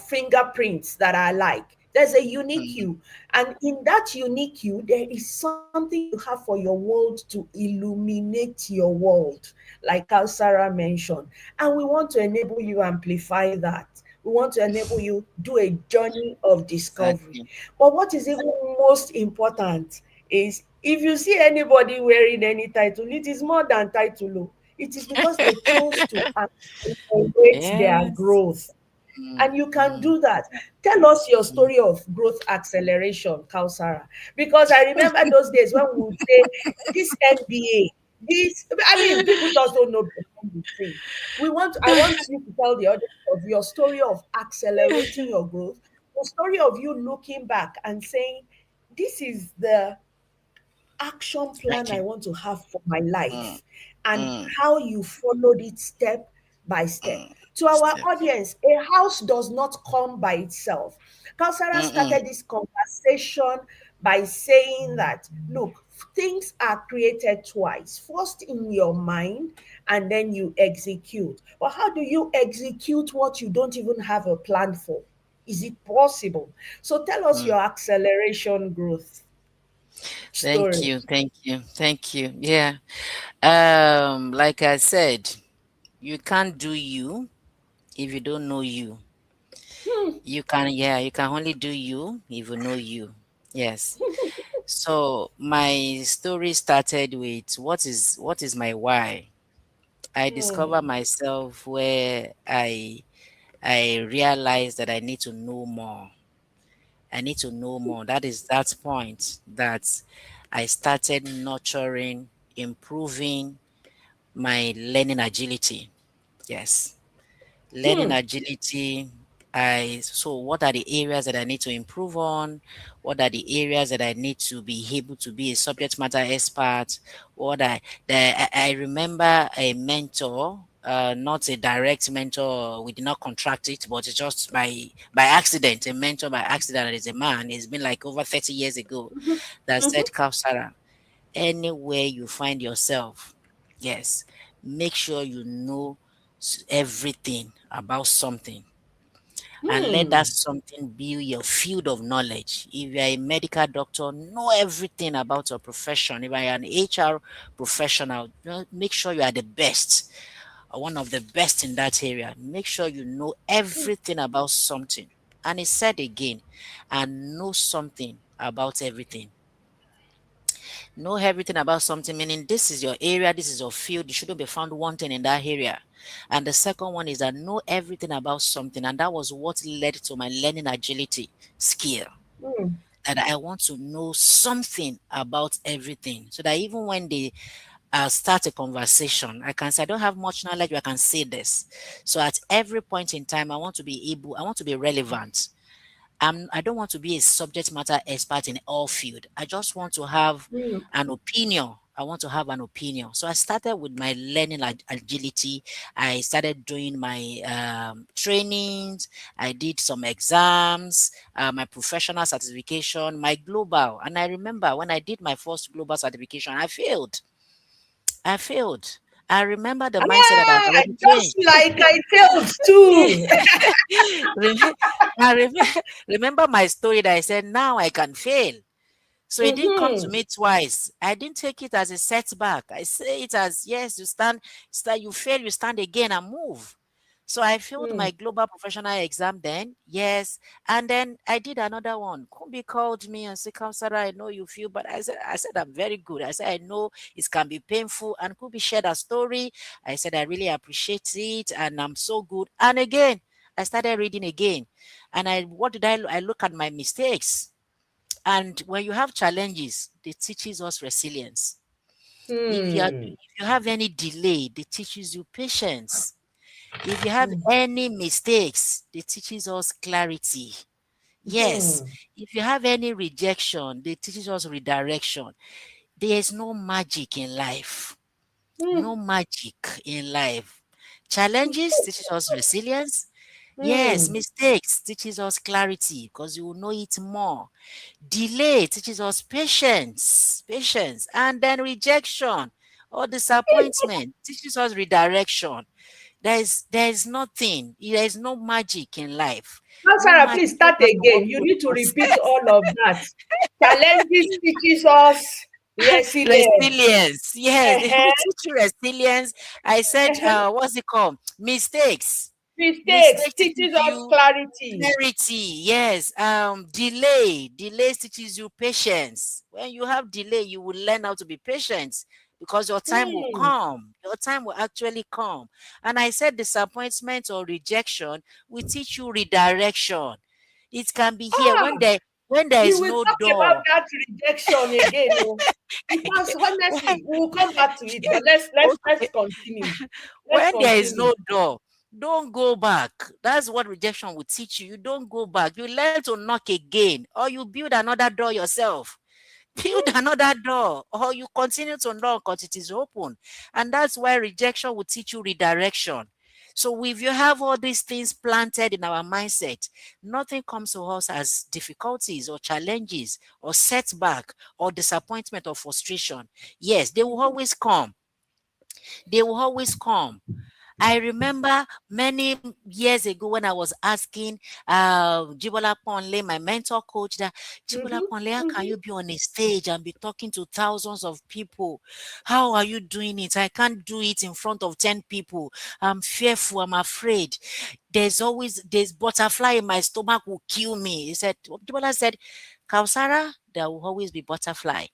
fingerprints that are alike. There's a unique mm, you. And in that unique you, there is something you have for your world to illuminate your world, like Kaosara mentioned. And we want to enable you amplify that. We want to enable you do a journey of discovery. exactly. But what is even most important is, if you see anybody wearing any title, it is more than title. Oh. It is because they chose to accelerate their Yes. growth. Mm, And you can mm, do that. Tell us your mm. story of growth acceleration, Kausara. Because I remember those days when we would say, this NBA, this, I mean, people just don't know behind the scene. I want you to tell the audience of your story of accelerating your growth, the story of you looking back and saying, this is the action plan I Okay. want to have for my Mm, life, and mm, how you followed it step by step. mm. To our Step. audience, a house does not come by itself. Kausara Mm-mm. started this conversation by saying that, look, things are created twice, first in your mind, and then you execute. But how do you execute what you don't even have a plan for? Is it possible? So tell us Mm. your acceleration growth Thank story. you. Thank you. Thank you. Yeah. Like I said, you can't do you if you don't know you. You can only do you if you know you. Yes. So my story started with what is my why? I discovered Hmm. myself where I realized that I need to know more. I need to know more. That is that point that I started nurturing, improving my learning agility. Yes. Learning Hmm. agility. So what are the areas that I need to improve on? What are the areas that I need to be able to be a subject matter expert? I remember a mentor, not a direct mentor, we did not contract it, but it's just by accident, a mentor by accident that is a man. It's been like over 30 years ago that said, Mhm. Kausara, anywhere you find yourself, yes, make sure you know everything about something and let that Hmm. something be your field of knowledge. If you're a medical doctor, know everything about your profession. If you're an HR professional, make sure you are the best or one of the best in that area. Make sure you know everything about something. And he said again, and know something about everything. Know everything about something, meaning this is your area, this is your field. You shouldn't be found wanting in that area. And the second one is that know everything about something. And that was what led to my learning agility skill. Hmm. That I want to know something about everything. So that even when they start a conversation, I can say, I don't have much knowledge, but I can say this. So at every point in time, I want to be relevant. I don't want to be a subject matter expert in all field. I just want to have Hmm. an opinion I want to have an opinion. So I started with my learning agility. I started doing my trainings. I did some exams, my professional certification, my global. And I remember when I did my first global certification, I failed. I failed. I remember the mindset that I've Ah, already trained. just like I failed too. Rem- remember my story that I said, now I can fail. So it didn't come to Mm-hmm. me twice. I didn't take it as a setback. I say it as, yes, you fail, you stand again and move. So I failed Mm. my global professional exam then, yes. And then I did another one. Kumbi called me and said, Kaosara, I know you feel, but I said, I'm very good. I said, I know it can be painful. And Kumbi shared a story. I said, I really appreciate it and I'm so good. And again, I started reading again. And I look at my mistakes. And when you have challenges, it teaches us resilience. Hmm. If you have any delay, it teaches you patience. If you have Hmm. any mistakes, it teaches us clarity. Yes. Hmm. If you have any rejection, it teaches us redirection. There is no magic in life. Hmm. No magic in life. Challenges teaches us resilience. Yes, Hmm. mistakes teaches us clarity because you will know it more. Delay teaches us patience, and then rejection or disappointment teaches us redirection. There is nothing, there is no magic in life. Now, No Sarah, magic. please You start just have to again. work You through the need to repeat process. all of that. Challenges teaches us resilience. Resilience. Yes, it will Uh-huh. teach you resilience. I said, Uh-huh. what's it called? Mistakes. Mistakes Mistake teaches teaches us you clarity. clarity. Yes. Delay teaches you patience. When you have delay, you will learn how to be patient because your time will Hmm. come. Your time will actually come. And I said disappointment or rejection will teach you redirection. It can be here Ah, when there we is will no talk about door. that rejection again. Oh, because honestly, we will come back to it. But let's Okay. continue. Let's When there is continue. no door, don't go back. That's what rejection will teach you. You don't go back. You learn to knock again, or you build another door yourself. Build another door, or you continue to knock until it is open. And that's why rejection will teach you redirection. So if you have all these things planted in our mindset, nothing comes to us as difficulties or challenges or setback or disappointment or frustration. Yes, they will always come. They will always come. I remember many years ago when I was asking Jibola Ponle, my mentor coach, that Jibola Mm-hmm. Ponle, how can Mm-hmm. you be on a stage and be talking to thousands of people? How are you doing it? I can't do it in front of 10 people. I'm fearful. I'm afraid. There's butterfly in my stomach will kill me. Jibola said, Kausara, there will always be butterfly.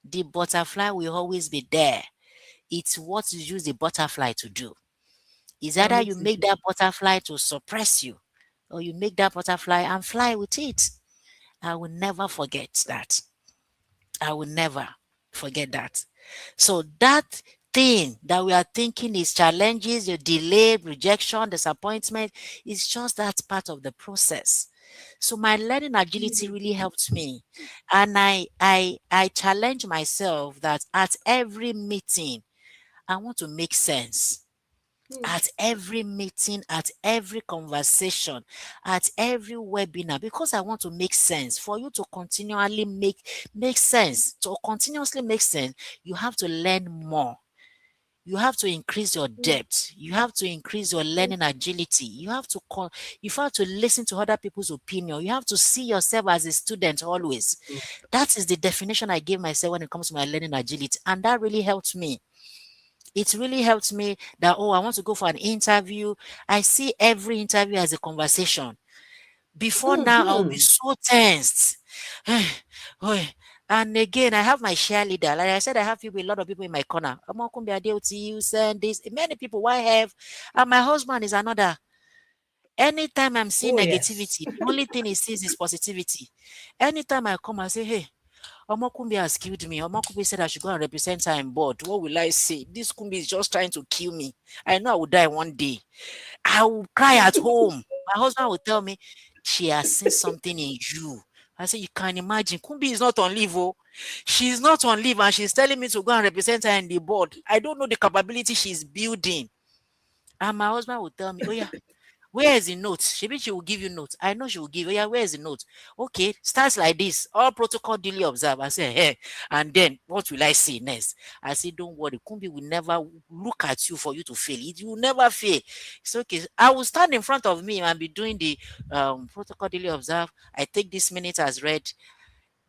The butterfly will always be there. It's what you use the butterfly to do. Is either you make that butterfly to suppress you, or you make that butterfly and fly with it. I will never forget that. I will never forget that. So that thing that we are thinking is challenges, your delay, rejection, disappointment, is just that part of the process. So my learning agility really helped me. And I challenge myself that at every meeting, I want to make sense. At every meeting, at every conversation, at every webinar, because I want to make sense. For you to continually make sense, to continuously make sense, you have to learn more. You have to increase your depth. You have to increase your learning agility. You have to listen to other people's opinion. You have to see yourself as a student always. That is the definition I gave myself when it comes to my learning agility, and that really helped me. It really helps me that, oh, I want to go for an interview. I see every interview as a conversation. Before now, I'll be Mm-hmm. so tensed. Oh, and again, I have my cheerleader. Like I said, I have people, a lot of people in my corner. Kunbi, Adeoti, you send this. Many people, why have? And my husband is another. Anytime I'm seeing Oh yes. negativity, the only thing he sees is positivity. Anytime I come, I say, hey, Omokumbi has killed me. Omokumbi said I should go and represent her in board. What will I say? This Kumbi is just trying to kill me. I know I will die one day. I will cry at home. My husband will tell me, she has seen something in you. I say, you can imagine. Kumbi is not on leave. Oh. She's not on leave and she's telling me to go and represent her in the board. I don't know the capability she's building. And my husband will tell me, oh yeah, where is the note? She will give you notes. I know she will give. Oh yeah, where is the note? Okay, starts like this. All protocol duly observed. I say, hey, and then what will I say next? I say, don't worry, Kumbi will never look at you for you to fail. It will never fail. It's okay. I will stand in front of me and be doing the protocol duly observed. I take this minute as read.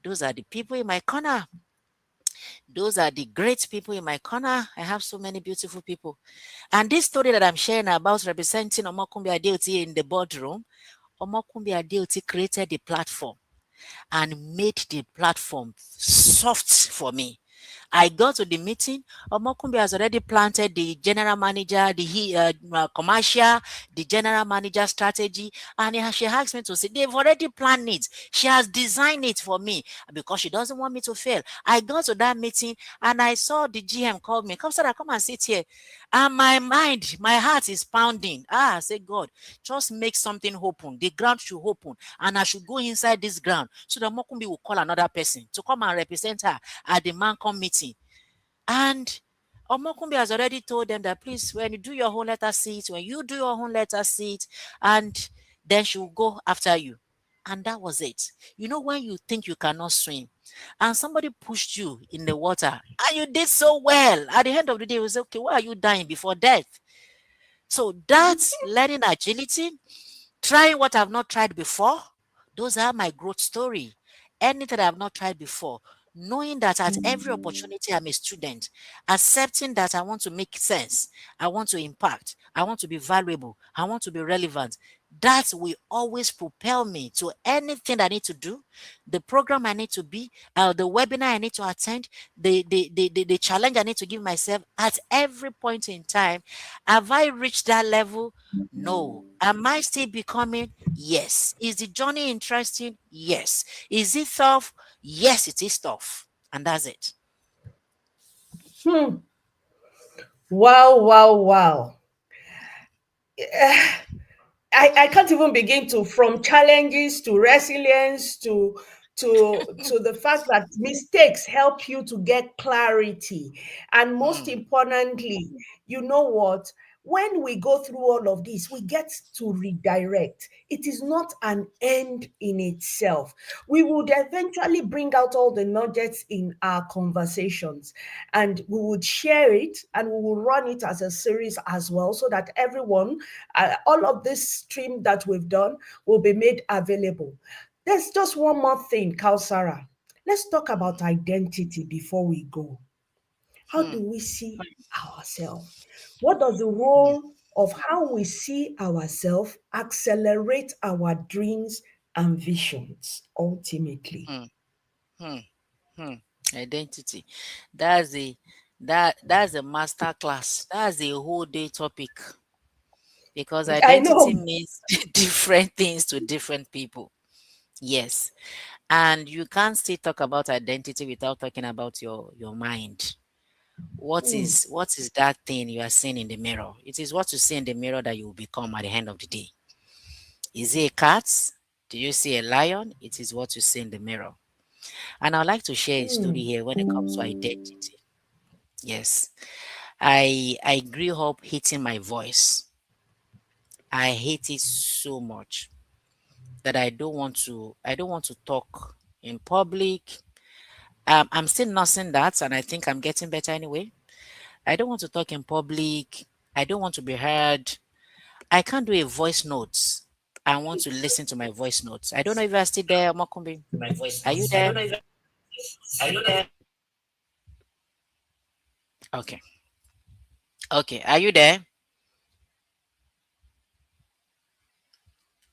Those are the people in my corner. Those are the great people in my corner. I have so many beautiful people. And this story that I'm sharing about representing Omokumbi Adeoti in the boardroom, Omokumbi Adeoti created the platform and made the platform soft for me. I got to the meeting. Omokumbi has already planted the general manager, the commercial, the general manager strategy, and she asked me to say they've already planned it. She has designed it for me because she doesn't want me to fail. I got to that meeting and I saw the GM call me. Kaosara, come and sit here. And my mind, my heart is pounding. I say, God, just make something open. The ground should open, and I should go inside this ground so that Mokumbi will call another person to come and represent her at the Mancom meeting. And Omokumbi has already told them that please, when you do your own letter seat, and then she will go after you. And that was it. You know, when you think you cannot swim and somebody pushed you in the water and you did so well, at the end of the day, it was okay, why are you dying before death? So that's learning agility, trying what I've not tried before. Those are my growth story. Anything I've not tried before, knowing that at every opportunity I'm a student, accepting that I want to make sense, I want to impact, I want to be valuable, I want to be relevant. That will always propel me to anything I need to do, the program I need to be, the webinar I need to attend, the challenge I need to give myself at every point in time. Have I reached that level? No. Am I still becoming? Yes. Is the journey interesting? Yes. Is it tough? Yes, it is tough. And that's it. Hmm. Wow, wow, wow. I can't even begin to, from challenges to resilience to the fact that mistakes help you to get clarity. And most Hmm. importantly, you know what? When we go through all of this, we get to redirect. It is not an end in itself. We would eventually bring out all the nuggets in our conversations and we would share it and we will run it as a series as well so that everyone, all of this stream that we've done will be made available. There's just one more thing, Kausara. Let's talk about identity before we go. How Hmm. do we see ourselves? What does the Hmm. role of how we see ourselves accelerate our dreams and visions ultimately? Hmm. Hmm. Hmm. Identity. That's the that's a master class. That's a whole day topic because I identity know. means different things to different people. Yes. And you can't still talk about identity without talking about your mind. Mm, What is that thing you are seeing in the mirror? It is what you see in the mirror that you will become at the end of the day. Is it a cat? Do you see a lion? It is what you see in the mirror. And I'd like to share a story mm, here when it comes to identity. Yes. I grew up hating my voice. I hate it so much that I don't want to talk in public. I'm still nursing that and I think I'm getting better anyway. I don't want to talk in public. I don't want to be heard. I can't do a voice notes. I want to listen to my voice notes. I don't know if you're still there, Mokumbi. my voice Are you notes. I there? don't know if I don't know. Okay. Okay. Are you there?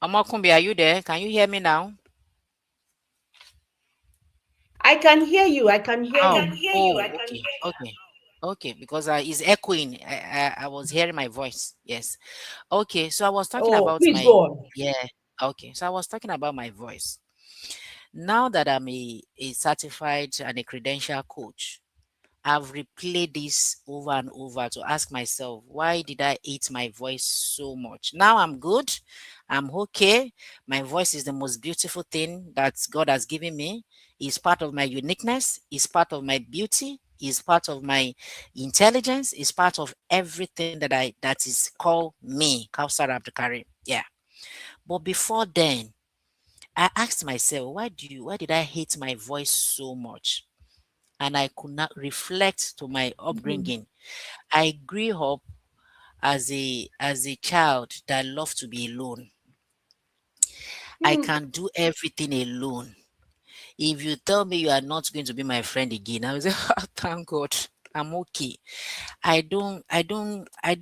Mokumbi, are you there? Can you hear me now? I can hear you. I can hear Oh, you. okay. Okay. Okay, because it's echoing. I was hearing my voice. Yes. Okay, so I was talking Oh, about please my, go on. yeah. Okay, so I was talking about my voice. Now that I'm a certified and a credential coach, I've replayed this over and over to ask myself, why did I hate my voice so much? Now I'm good. I'm okay. My voice is the most beautiful thing that God has given me. is part of my uniqueness, is part of my beauty, is part of my intelligence, is part of everything that is called me, Kausar Abdulkareem. Yeah. But before then, I asked myself, why did I hate my voice so much? And I could not reflect to my upbringing. I grew up as a child that loved to be alone. I can do everything alone. If you tell me you are not going to be my friend again, I will say, oh, thank God, I'm okay. I don't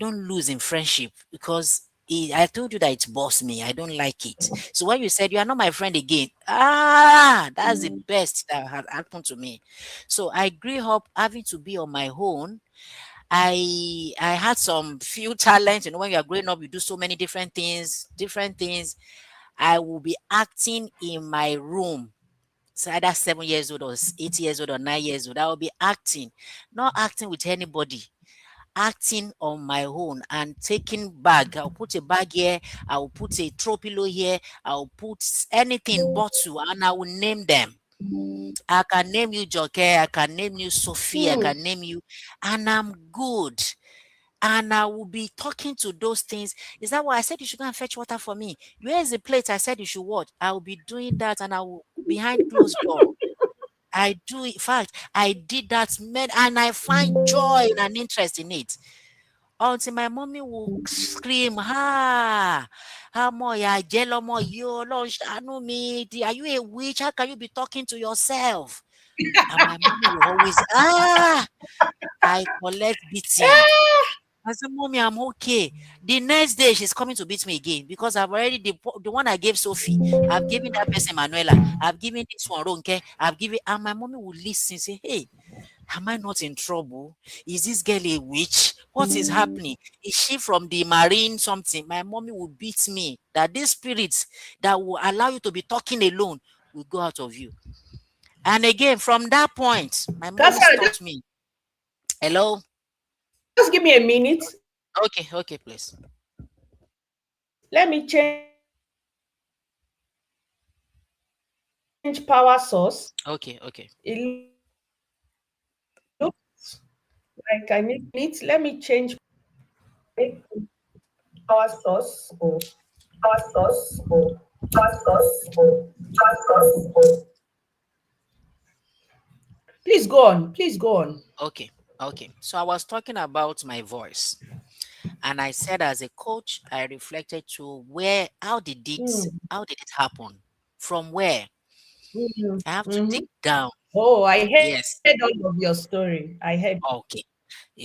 lose in friendship because I told you that it boss me. I don't like it. So when you said you are not my friend again, that's the best that had happened to me. So I grew up having to be on my own. I had some few talents. When you are growing up, you do so many different things. Different things. I will be acting in my room. So either 7 years old or 8 years old or 9 years old, I will be acting, not acting with anybody, acting on my own and taking bag. I'll put a bag here, I will put a throw pillow here, I'll put anything bottle and I will name them. I can name you Joke, I can name you Sophie, I can name you, and I'm good. And I will be talking to those things. Is that why I said you should go and fetch water for me? Where is the plate? I said you should watch. I will be doing that and I will behind closed door. I do. In fact, I did that, man, and I find joy and interest in it. Until my mommy will scream, mo ya jelo mo yo lunch me. Are you a witch? How can you be talking to yourself? And my mommy will always, I collect beating. I said, Mommy, I'm okay. The next day, she's coming to beat me again because I've already, the one I gave Sophie, I've given that person Manuela, I've given this one Ronke, I've given, and my mommy will listen, say, hey, am I not in trouble? Is this girl a witch? What is happening? Is she from the marine something? My mommy will beat me that these spirits that will allow you to be talking alone will go out of you. And again, from that point, my mommy Kasara, taught me. Hello? just give me a minute. Okay, okay, please. Let me change power source. Okay, okay. It looks like I need it. Let me change power source. Power source. Power source. Power source. Please go on. Please go on. Okay, okay. So I was talking about my voice, and I said as a coach, I reflected to how did it happen? From where? I have to dig Mm-hmm. down. Oh, I heard Yes. all of your story. I heard. Okay.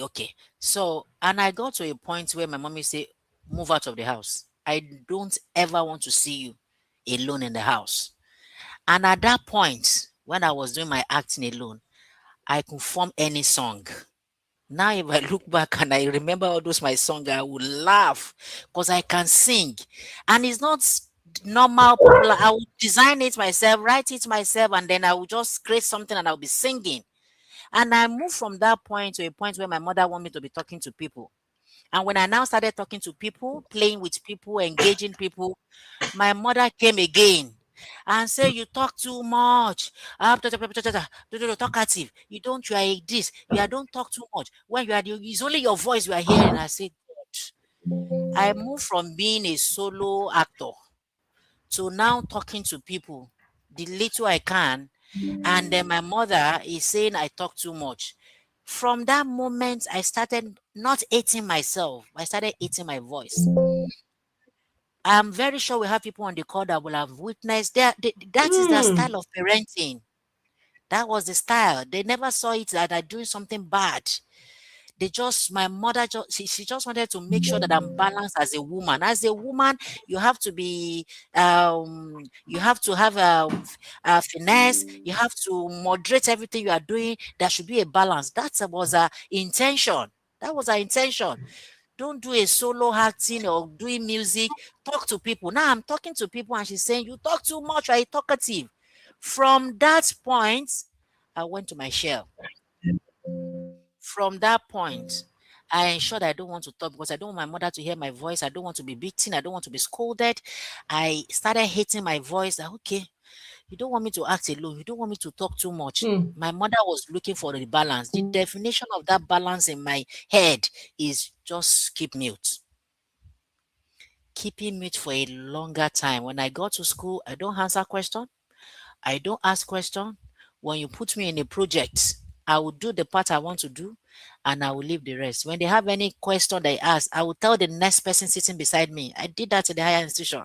Okay. So, and I got to a point where my mommy said, move out of the house. I don't ever want to see you alone in the house. And at that point, when I was doing my acting alone, I could form any song. Now, if I look back and I remember all those my song, I will laugh because I can sing, and it's not normal popular. I will design it myself, write it myself, and then I will just create something and I'll be singing. And I moved from that point to a point where my mother wanted me to be talking to people. And when I now started talking to people, playing with people, engaging people, my mother came again and said, you talk too much. Talkative. You are this. Don't talk too much. When it's only your voice you are hearing. I said, God, I moved from being a solo actor to now talking to people the little I can. And then my mother is saying I talk too much. From that moment, I started not hating myself. I started hating my voice. I'm very sure we have people on the call that will have witnessed that is the style of parenting. That was the style. They never saw it that I'm doing something bad. My mother just, she just wanted to make sure that I'm balanced as a woman. As a woman, you have to be, you have to have a finesse. You have to moderate everything you are doing. There should be a balance. That was our intention. That was our intention. Don't do a solo acting or doing music. Talk to people. Now I'm talking to people and she's saying, you talk too much, you are talkative. From that point, I went to my shell. From that point, I ensured I don't want to talk because I don't want my mother to hear my voice. I don't want to be beaten. I don't want to be scolded. I started hating my voice. That, okay, You don't want me to act alone. You don't want me to talk too much. Mm. My mother was looking for the balance. The definition of that balance in my head is just keep mute. Keeping mute for a longer time. When I go to school, I don't answer question. I don't ask question. When you put me in a project, I will do the part I want to do and I will leave the rest. When they have any question they ask, I will tell the next person sitting beside me. I did that in the higher institution.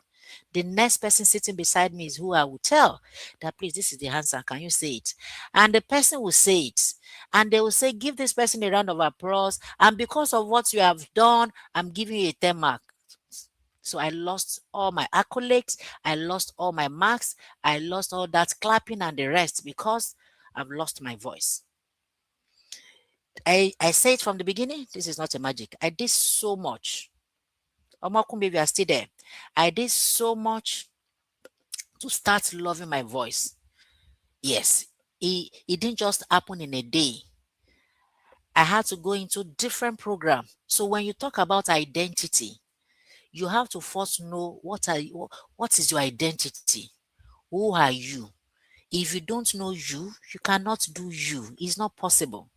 The next person sitting beside me is who I will tell that, please, this is the answer. Can you say it? And the person will say it. And they will say, give this person a round of applause. And because of what you have done, I'm giving you a 10 mark. So I lost all my accolades. I lost all my marks. I lost all that clapping and the rest because I've lost my voice. I say it from the beginning. This is not a magic. I did so much. Omakumbi, we are still there. I did so much to start loving my voice. Yes, it didn't just happen in a day. I had to go into different programs. So when you talk about identity, you have to first know what is your identity? Who are you? If you don't know you, you cannot do you. It's not possible.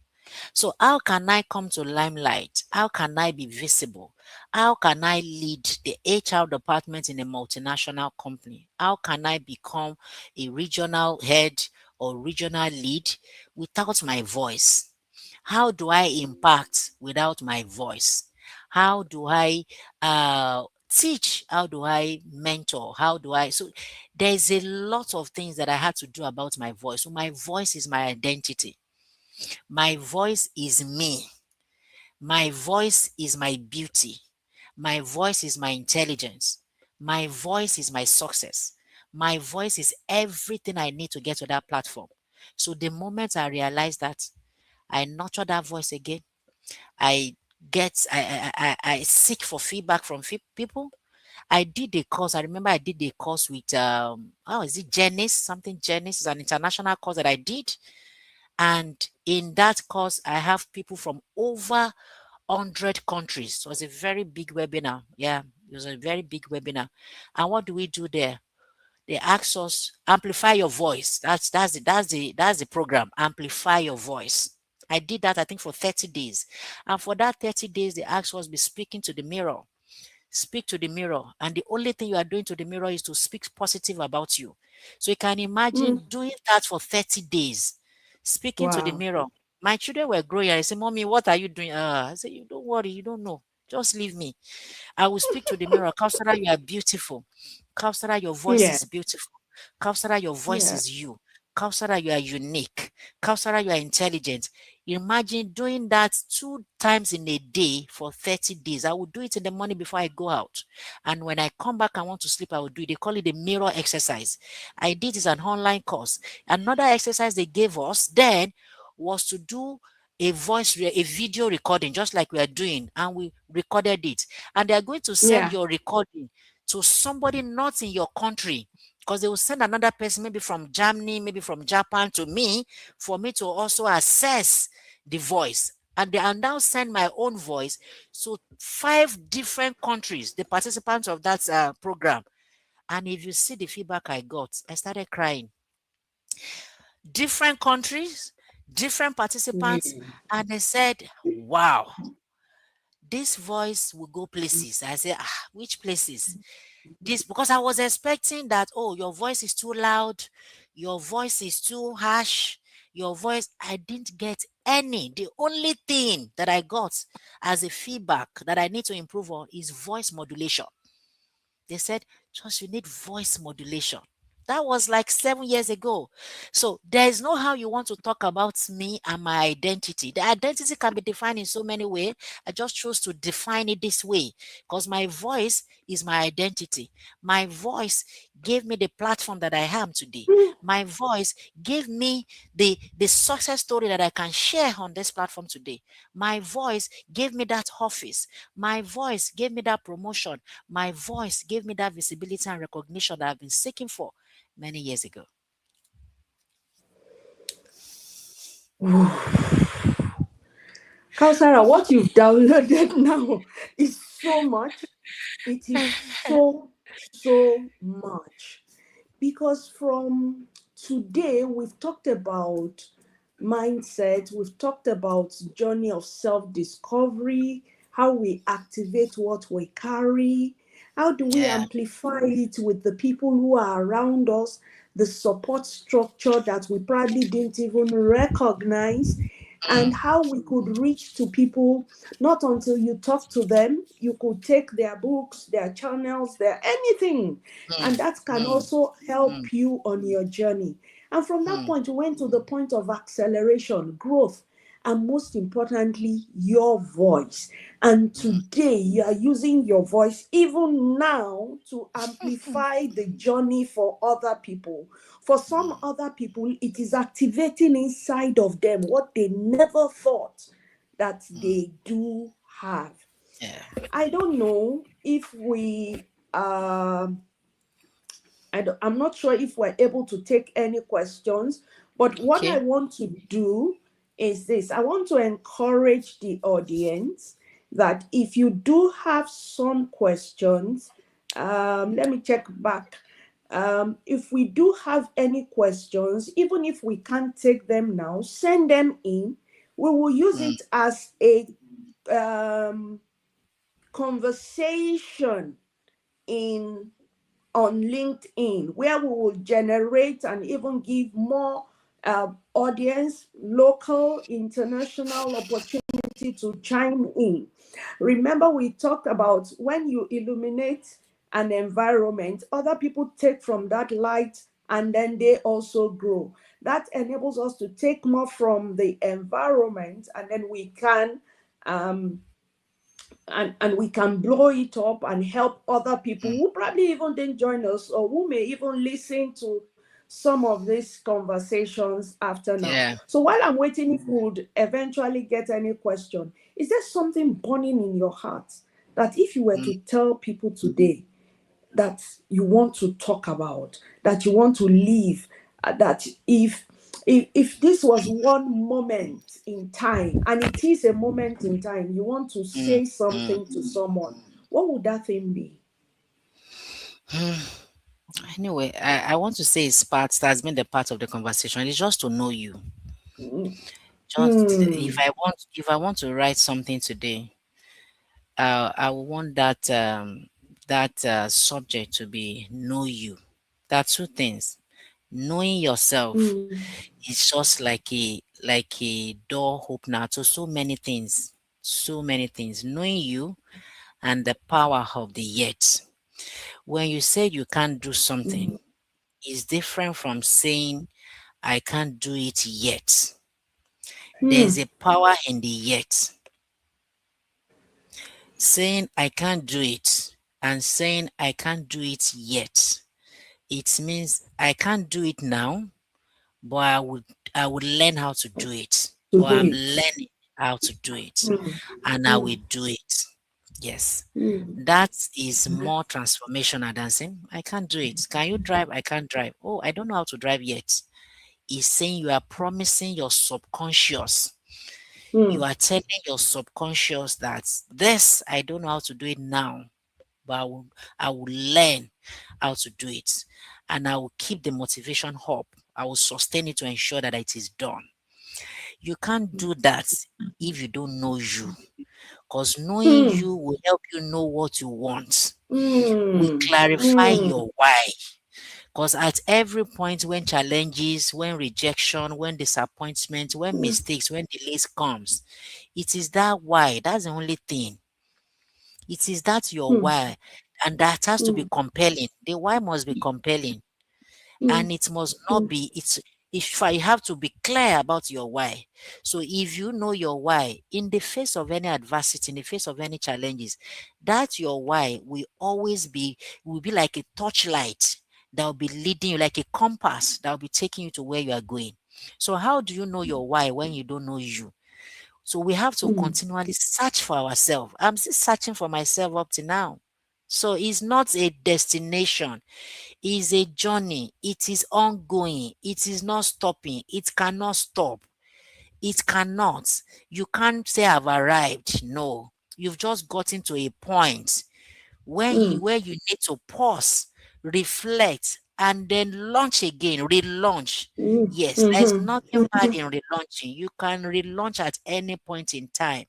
So how can I come to limelight? How can I be visible? How can I lead the HR department in a multinational company? How can I become a regional head or regional lead without my voice? How do I impact without my voice? How do I teach? How do I mentor? How do I? So there's a lot of things that I had to do about my voice. So my voice is my identity. My voice is me. My voice is my beauty. My voice is my intelligence. My voice is my success. My voice is everything I need to get to that platform. So the moment I realize that, I nurture that voice again. I I seek for feedback from people. I did a course. I remember I did a course with how is it, Janice? Something Janice is an international course that I did. And in that course, I have people from over 100 countries. So it was a very big webinar. Yeah, it was a very big webinar. And what do we do there? They ask us, amplify your voice. That's the program. Amplify your voice. I did that, I think, for 30 days. And for that 30 days, they asked us be speaking to the mirror. Speak to the mirror. And the only thing you are doing to the mirror is to speak positive about you. So you can Mm. imagine doing that for 30 days, speaking to the Wow. mirror. My children were growing. I said, Mommy, what are you doing? I said, you don't worry, you don't know. Just leave me. I will speak to the mirror. Kausara, you are beautiful. Kausara, your voice Yeah. is beautiful. Kausara, your voice Yeah. is you. Kausara, you are unique. Kausara, you are intelligent. Imagine doing that 2 times in a day for 30 days. I will do it in the morning before I go out. And when I come back and want to sleep, I will do it. They call it the mirror exercise. I did it as an online course. Another exercise they gave us then was to do a video recording, just like we are doing, and we recorded it. And they are going to send Yeah. your recording to somebody not in your country, because they will send another person, maybe from Germany, maybe from Japan, to me for me to also assess the voice. And they are now send my own voice to 5 different countries, the participants of that program. And if you see the feedback I got, I started crying. Different countries, different participants, Mm. and they said, wow, this voice will go places. I said, which places? This, because I was expecting that, oh, your voice is too loud, your voice is too harsh, your voice. I didn't get any. The only thing that I got as a feedback that I need to improve on is voice modulation. They said, just you need voice modulation. That was like 7 years ago. So there is no how you want to talk about me and my identity. The identity can be defined in so many ways. I just chose to define it this way because my voice is my identity. My voice gave me the platform that I am today. My voice gave me the success story that I can share on this platform today. My voice gave me that office. My voice gave me that promotion. My voice gave me that visibility and recognition that I've been seeking for many years ago. Kausara, what you've downloaded now is so much. It is so, so much. Because from today, we've talked about mindset, we've talked about journey of self-discovery, how we activate what we carry, how do we Yeah. amplify it with the people who are around us, the support structure that we probably didn't even recognize, and Mm, how we could reach to people. Not until you talk to them, you could take their books, their channels, their anything, and mm, that can mm, also mm, help you on your journey. And from that mm, point, you went to the point of acceleration, growth, and most importantly, your voice. And mm, today, you are using your voice even now to amplify the journey for other people. For some mm, other people, it is activating inside of them what they never thought that mm. they do have. Yeah. I don't know if we I'm not sure if we're able to take any questions, but what I Okay. want to do is this. I want to encourage the audience that if you do have some questions, let me check back. If we do have any questions, even if we can't take them now, send them in. We will use Mm, it as a um, conversation in on LinkedIn, where we will generate and even give more audience, local, international opportunity to chime in. Remember, we talked about when you illuminate an environment, other people take from that light and then they also grow. That enables us to take more from the environment, and then we can um, and we can blow it up and help other people mm. who probably even didn't join us, or who may even listen to some of these conversations after now. Yeah. So while I'm waiting, if we would eventually get any question, is there something burning in your heart that if you were Mm, to tell people today that you want to talk about, that you want to live, that if this was one moment in time, and it is a moment in time, you want to mm, say mm. something to someone, what would that thing be? Anyway, I want to say it's part that's been the part of the conversation. It's just to know you. Mm, Just mm, if I want to write something today, I want that subject to be know you. There are two things. Knowing yourself mm, is just like a door opener to so many things. So many things. Knowing you and the power of the yet. When you say you can't do something, mm, is different from saying I can't do it yet. There's mm, a power in the yet. Saying I can't do it and saying I can't do it yet. It means I can't do it now, but I would learn how to do it. to Or do I'm it. learning how to do it Mm, and I will mm, do it. Yes. mm, That is more transformational than saying I can't do it. Can you drive? I can't drive. Oh, I don't know how to drive yet. Is saying you are promising your subconscious. You mm, are telling your subconscious that this, I don't know how to do it now, but I will learn how to do it. And I will keep the motivation up. I will sustain it to ensure that it is done. You can't do that if you don't know you. Because knowing mm, you will help you know what you want. We mm, clarify mm, your why. Because at every point when challenges, when rejection, when disappointment, when mm, mistakes, when delays comes, it is that why. That's the only thing. It is that your mm, why. And that has to be mm, compelling. The why must be compelling. mm, And it must not mm, be, it's if you have to be clear about your why. So if you know your why, in the face of any adversity, in the face of any challenges, that your why will be like a torchlight that will be leading you, like a compass that will be taking you to where you are going. So how do you know your why when you don't know you? So we have to mm, continually search for ourselves. I'm still searching for myself up to now. So it's not a destination, it's a journey. It is ongoing. It is not stopping. It cannot stop. It cannot. You can't say I've arrived. No. You've just gotten to a point mm, where you need to pause, reflect, and then launch again, relaunch. Mm, Yes, there's mhm, nothing bad mhm, in relaunching. You can relaunch at any point in time.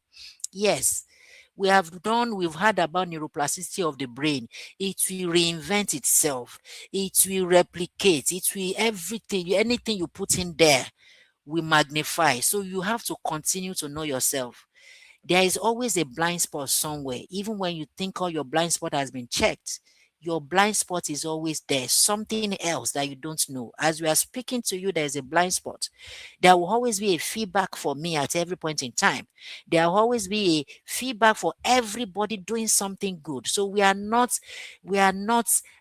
Yes, we've heard about neuroplasticity of the brain. It will reinvent itself, it will replicate, it will everything, anything you put in there will magnify. So you have to continue to know yourself. There is always a blind spot somewhere. Even when you think all your blind spot has been checked, your blind spot is always there. Something else that you don't know. As we are speaking to you, there is a blind spot. There will always be a feedback for me at every point in time. There will always be a feedback for everybody doing something good. So we are not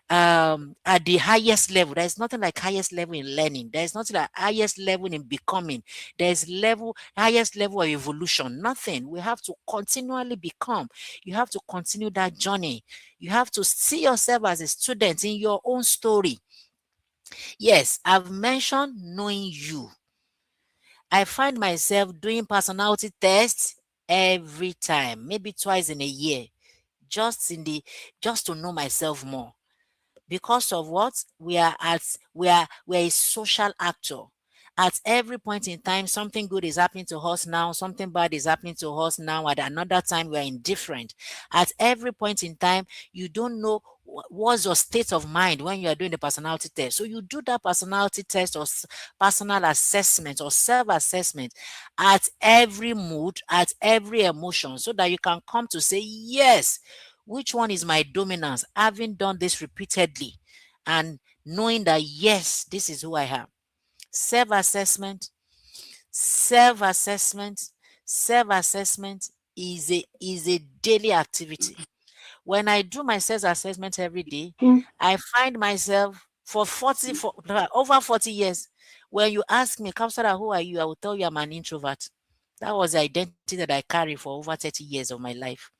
at the highest level. There is nothing like highest level in learning. There is nothing like highest level in becoming. There is highest level of evolution. Nothing. We have to continually become. You have to continue that journey. You have to see yourself as a student in your own story. Yes, I've mentioned knowing you. I find myself doing personality tests every time, maybe twice in a year, just in the just to know myself more. Because of what we are a social actor. At every point in time, something good is happening to us now, something bad is happening to us now. At another time, we are indifferent. At every point in time, you don't know what's your state of mind when you are doing the personality test. So you do that personality test or personal assessment or self-assessment at every mood, at every emotion, so that you can come to say yes, which one is my dominance, having done this repeatedly and knowing that yes, this is who I am. Self-assessment, self-assessment, self-assessment is a daily activity. When I do my self-assessment every day, mm, I find myself for over 40 years. When you ask me, Kaosara, who are you? I will tell you I'm an introvert. That was the identity that I carry for over 30 years of my life,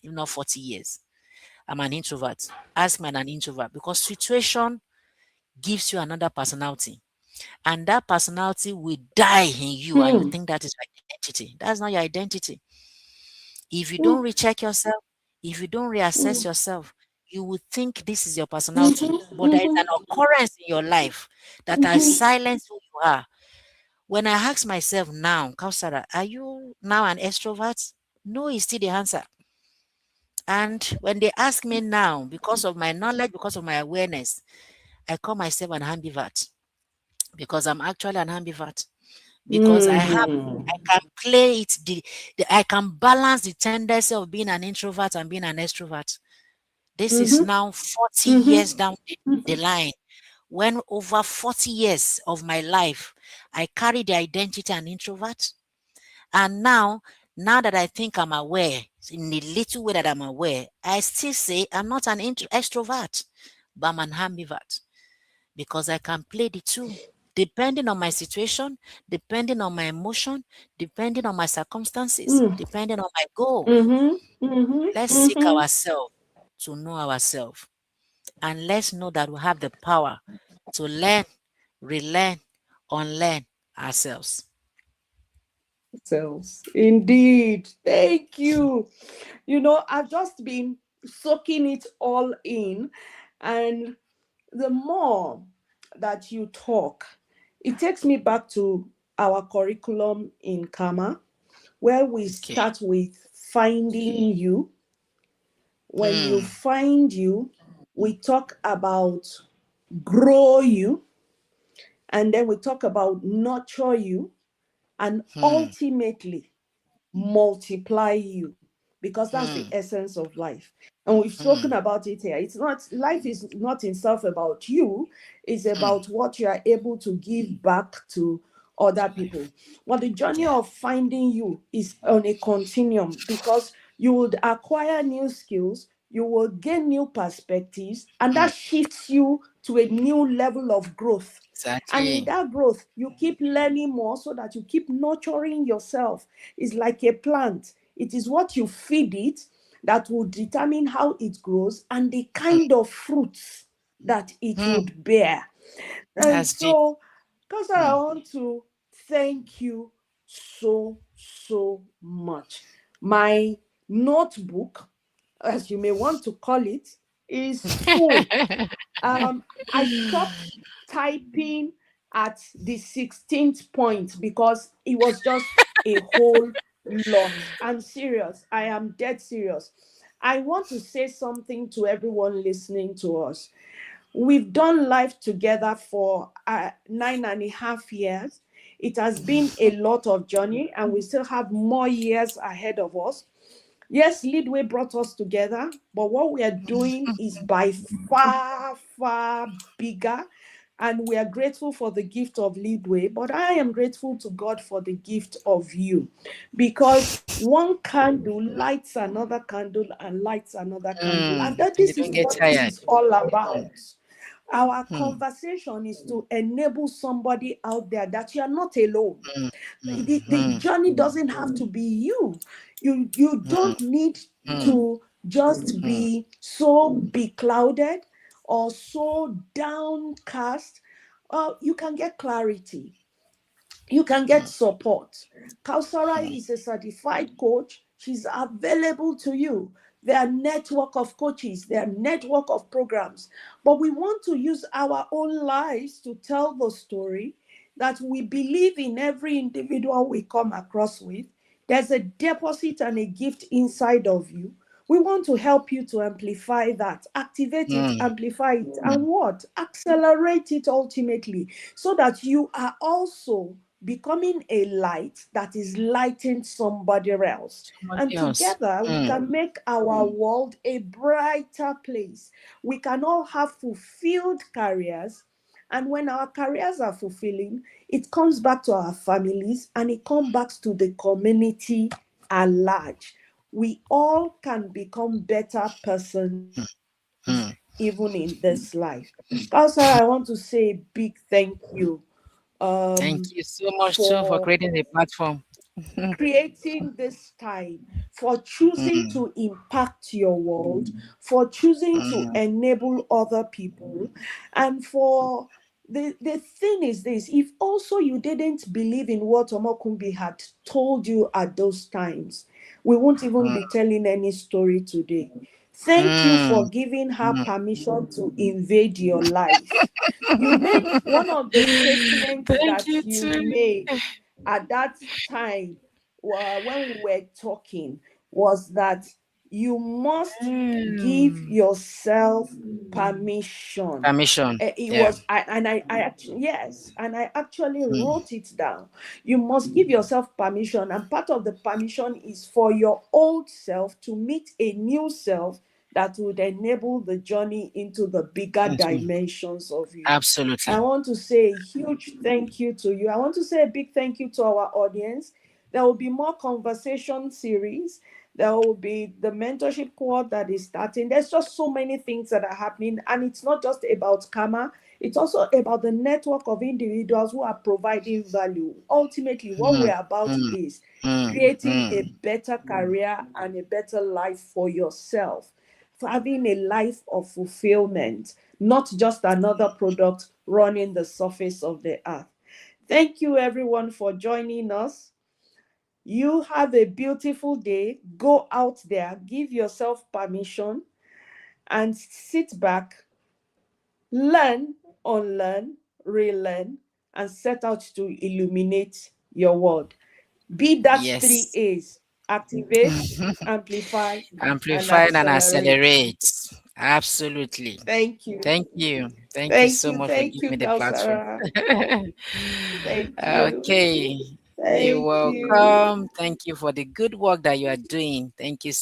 if not 40 years. I'm an introvert. Ask me an introvert because situation gives you another personality. And that personality will die in you and you mm, think that is your identity. That's not your identity. If you don't mm, recheck yourself, if you don't reassess mm, yourself, you would think this is your personality. mhm, But there is mhm, an occurrence in your life that has mhm, silenced who you are. When I ask myself now, Kausara, are you now an extrovert? No is still the answer. And when they ask me now, because of my knowledge, because of my awareness, I call myself an ambivert because I'm actually an ambivert. Because mhm, I can play it, I can balance the tendency of being an introvert and being an extrovert. This is mhm, now 40 mhm, years down the line. When over 40 years of my life, I carry the identity an introvert. And now that I think I'm aware, in the little way that I'm aware, I still say I'm not an extrovert, but I'm an ambivert because I can play the two. Depending on my situation, depending on my emotion, depending on my circumstances, mm, depending on my goal. mhm, mhm, Let's seek mhm. ourselves to know ourselves. And let's know that we have the power to learn, relearn, unlearn ourselves. Cells. Indeed. Thank you. I've just been soaking it all in. And the more that you talk, it takes me back to our curriculum in Kama, where we Okay. start with finding you. When you Hmm. find you, we talk about grow you, and then we talk about nurture you, and Hmm. ultimately multiply you, because that's the Hmm. essence of life. And we've spoken Hmm. about it here. It's not, life is not in self about you, it's Hmm. about what you are able to give back to other people. But the journey Yeah. of finding you is on a continuum, because you would acquire new skills, you will gain new perspectives, and Hmm. that shifts you to a new level of growth. And in Exactly. that growth, you keep learning more so that you keep nurturing yourself. It's like a plant. It is what you feed it that will determine how it grows and the Hmm. kind of fruits that it Hmm. would bear. And That's deep. so, because I Hmm. want to thank you so, so much. My notebook, as you may want to call it, is full. I stopped typing at the 16th point because it was just a whole lot. I'm serious. I am dead serious. I want to say something to everyone listening to us. We've done life together for 9.5 years. It has been a lot of journey, and we still have more years ahead of us. Yes, Leadway brought us together, but what we are doing is by far, far bigger. And we are grateful for the gift of Leadway, but I am grateful to God for the gift of you, because one candle lights another candle and lights another candle. And that And you this don't is get what it tired. is all about. Our Mm, conversation is to enable somebody out there that you are not alone. mm, The mm, journey doesn't have to be you. You mm, don't need mm, to just mm, be so beclouded or so downcast. You can get clarity, you can get mm, support. Kausara mm, is a certified coach. She's available to you. There are network of coaches, there are network of programs. But we want to use our own lives to tell the story that we believe in every individual we come across with. There's a deposit and a gift inside of you. We want to help you to amplify that, activate it, mm, amplify it, and what? Accelerate it ultimately, so that you are also becoming a light that is lighting somebody else. somebody And else. together we can make our world a brighter place. We can all have fulfilled careers. And when our careers are fulfilling, it comes back to our families and it comes back to the community at large. We all can become better persons even Mm. in this life. Kausar, I want to say a big thank you Thank you so much too for for creating the platform. creating this time, for choosing Mm, to impact your world, for choosing to mm, enable other people, and for the thing is this: if also you didn't believe in what Omokumbi had told you at those times, we won't even mm, be telling any story today. Thank you mm, for giving her mm. permission to invade your life. You made one of the statements Thank that you you too. made at that time, when we were talking, was that you must give Mm. yourself permission. Permission. It Yeah. was I actually, yes, and I actually Mm, wrote it down. You must give yourself permission, and part of the permission is for your old self to meet a new self that would enable the journey into the bigger mm, dimensions of you. I absolutely. want to say a huge thank you to you. I want to say a big thank you to our audience. There will be more conversation series. There will be the mentorship cohort that is starting. There's just so many things that are happening. And it's not just about karma, it's also about the network of individuals who are providing value. Ultimately, what Mm, we're about mm, is mm, creating a mm. better career and a better life for yourself, for having a life of fulfillment, not just another product running the surface of the earth. Thank you, everyone, for joining us. You have a beautiful day. Go out there, give yourself permission, and sit back, learn, unlearn, relearn, and set out to illuminate your world. Be that three Yes. A's: activate, amplify, and Amplify and accelerate. accelerate. Absolutely. Thank you. Thank you. Thank you Thank so you. much for Thank giving you, me the platform. Kausara. Thank you. Okay. You're Thank you. welcome. Thank you for the good work that you are doing. Thank you so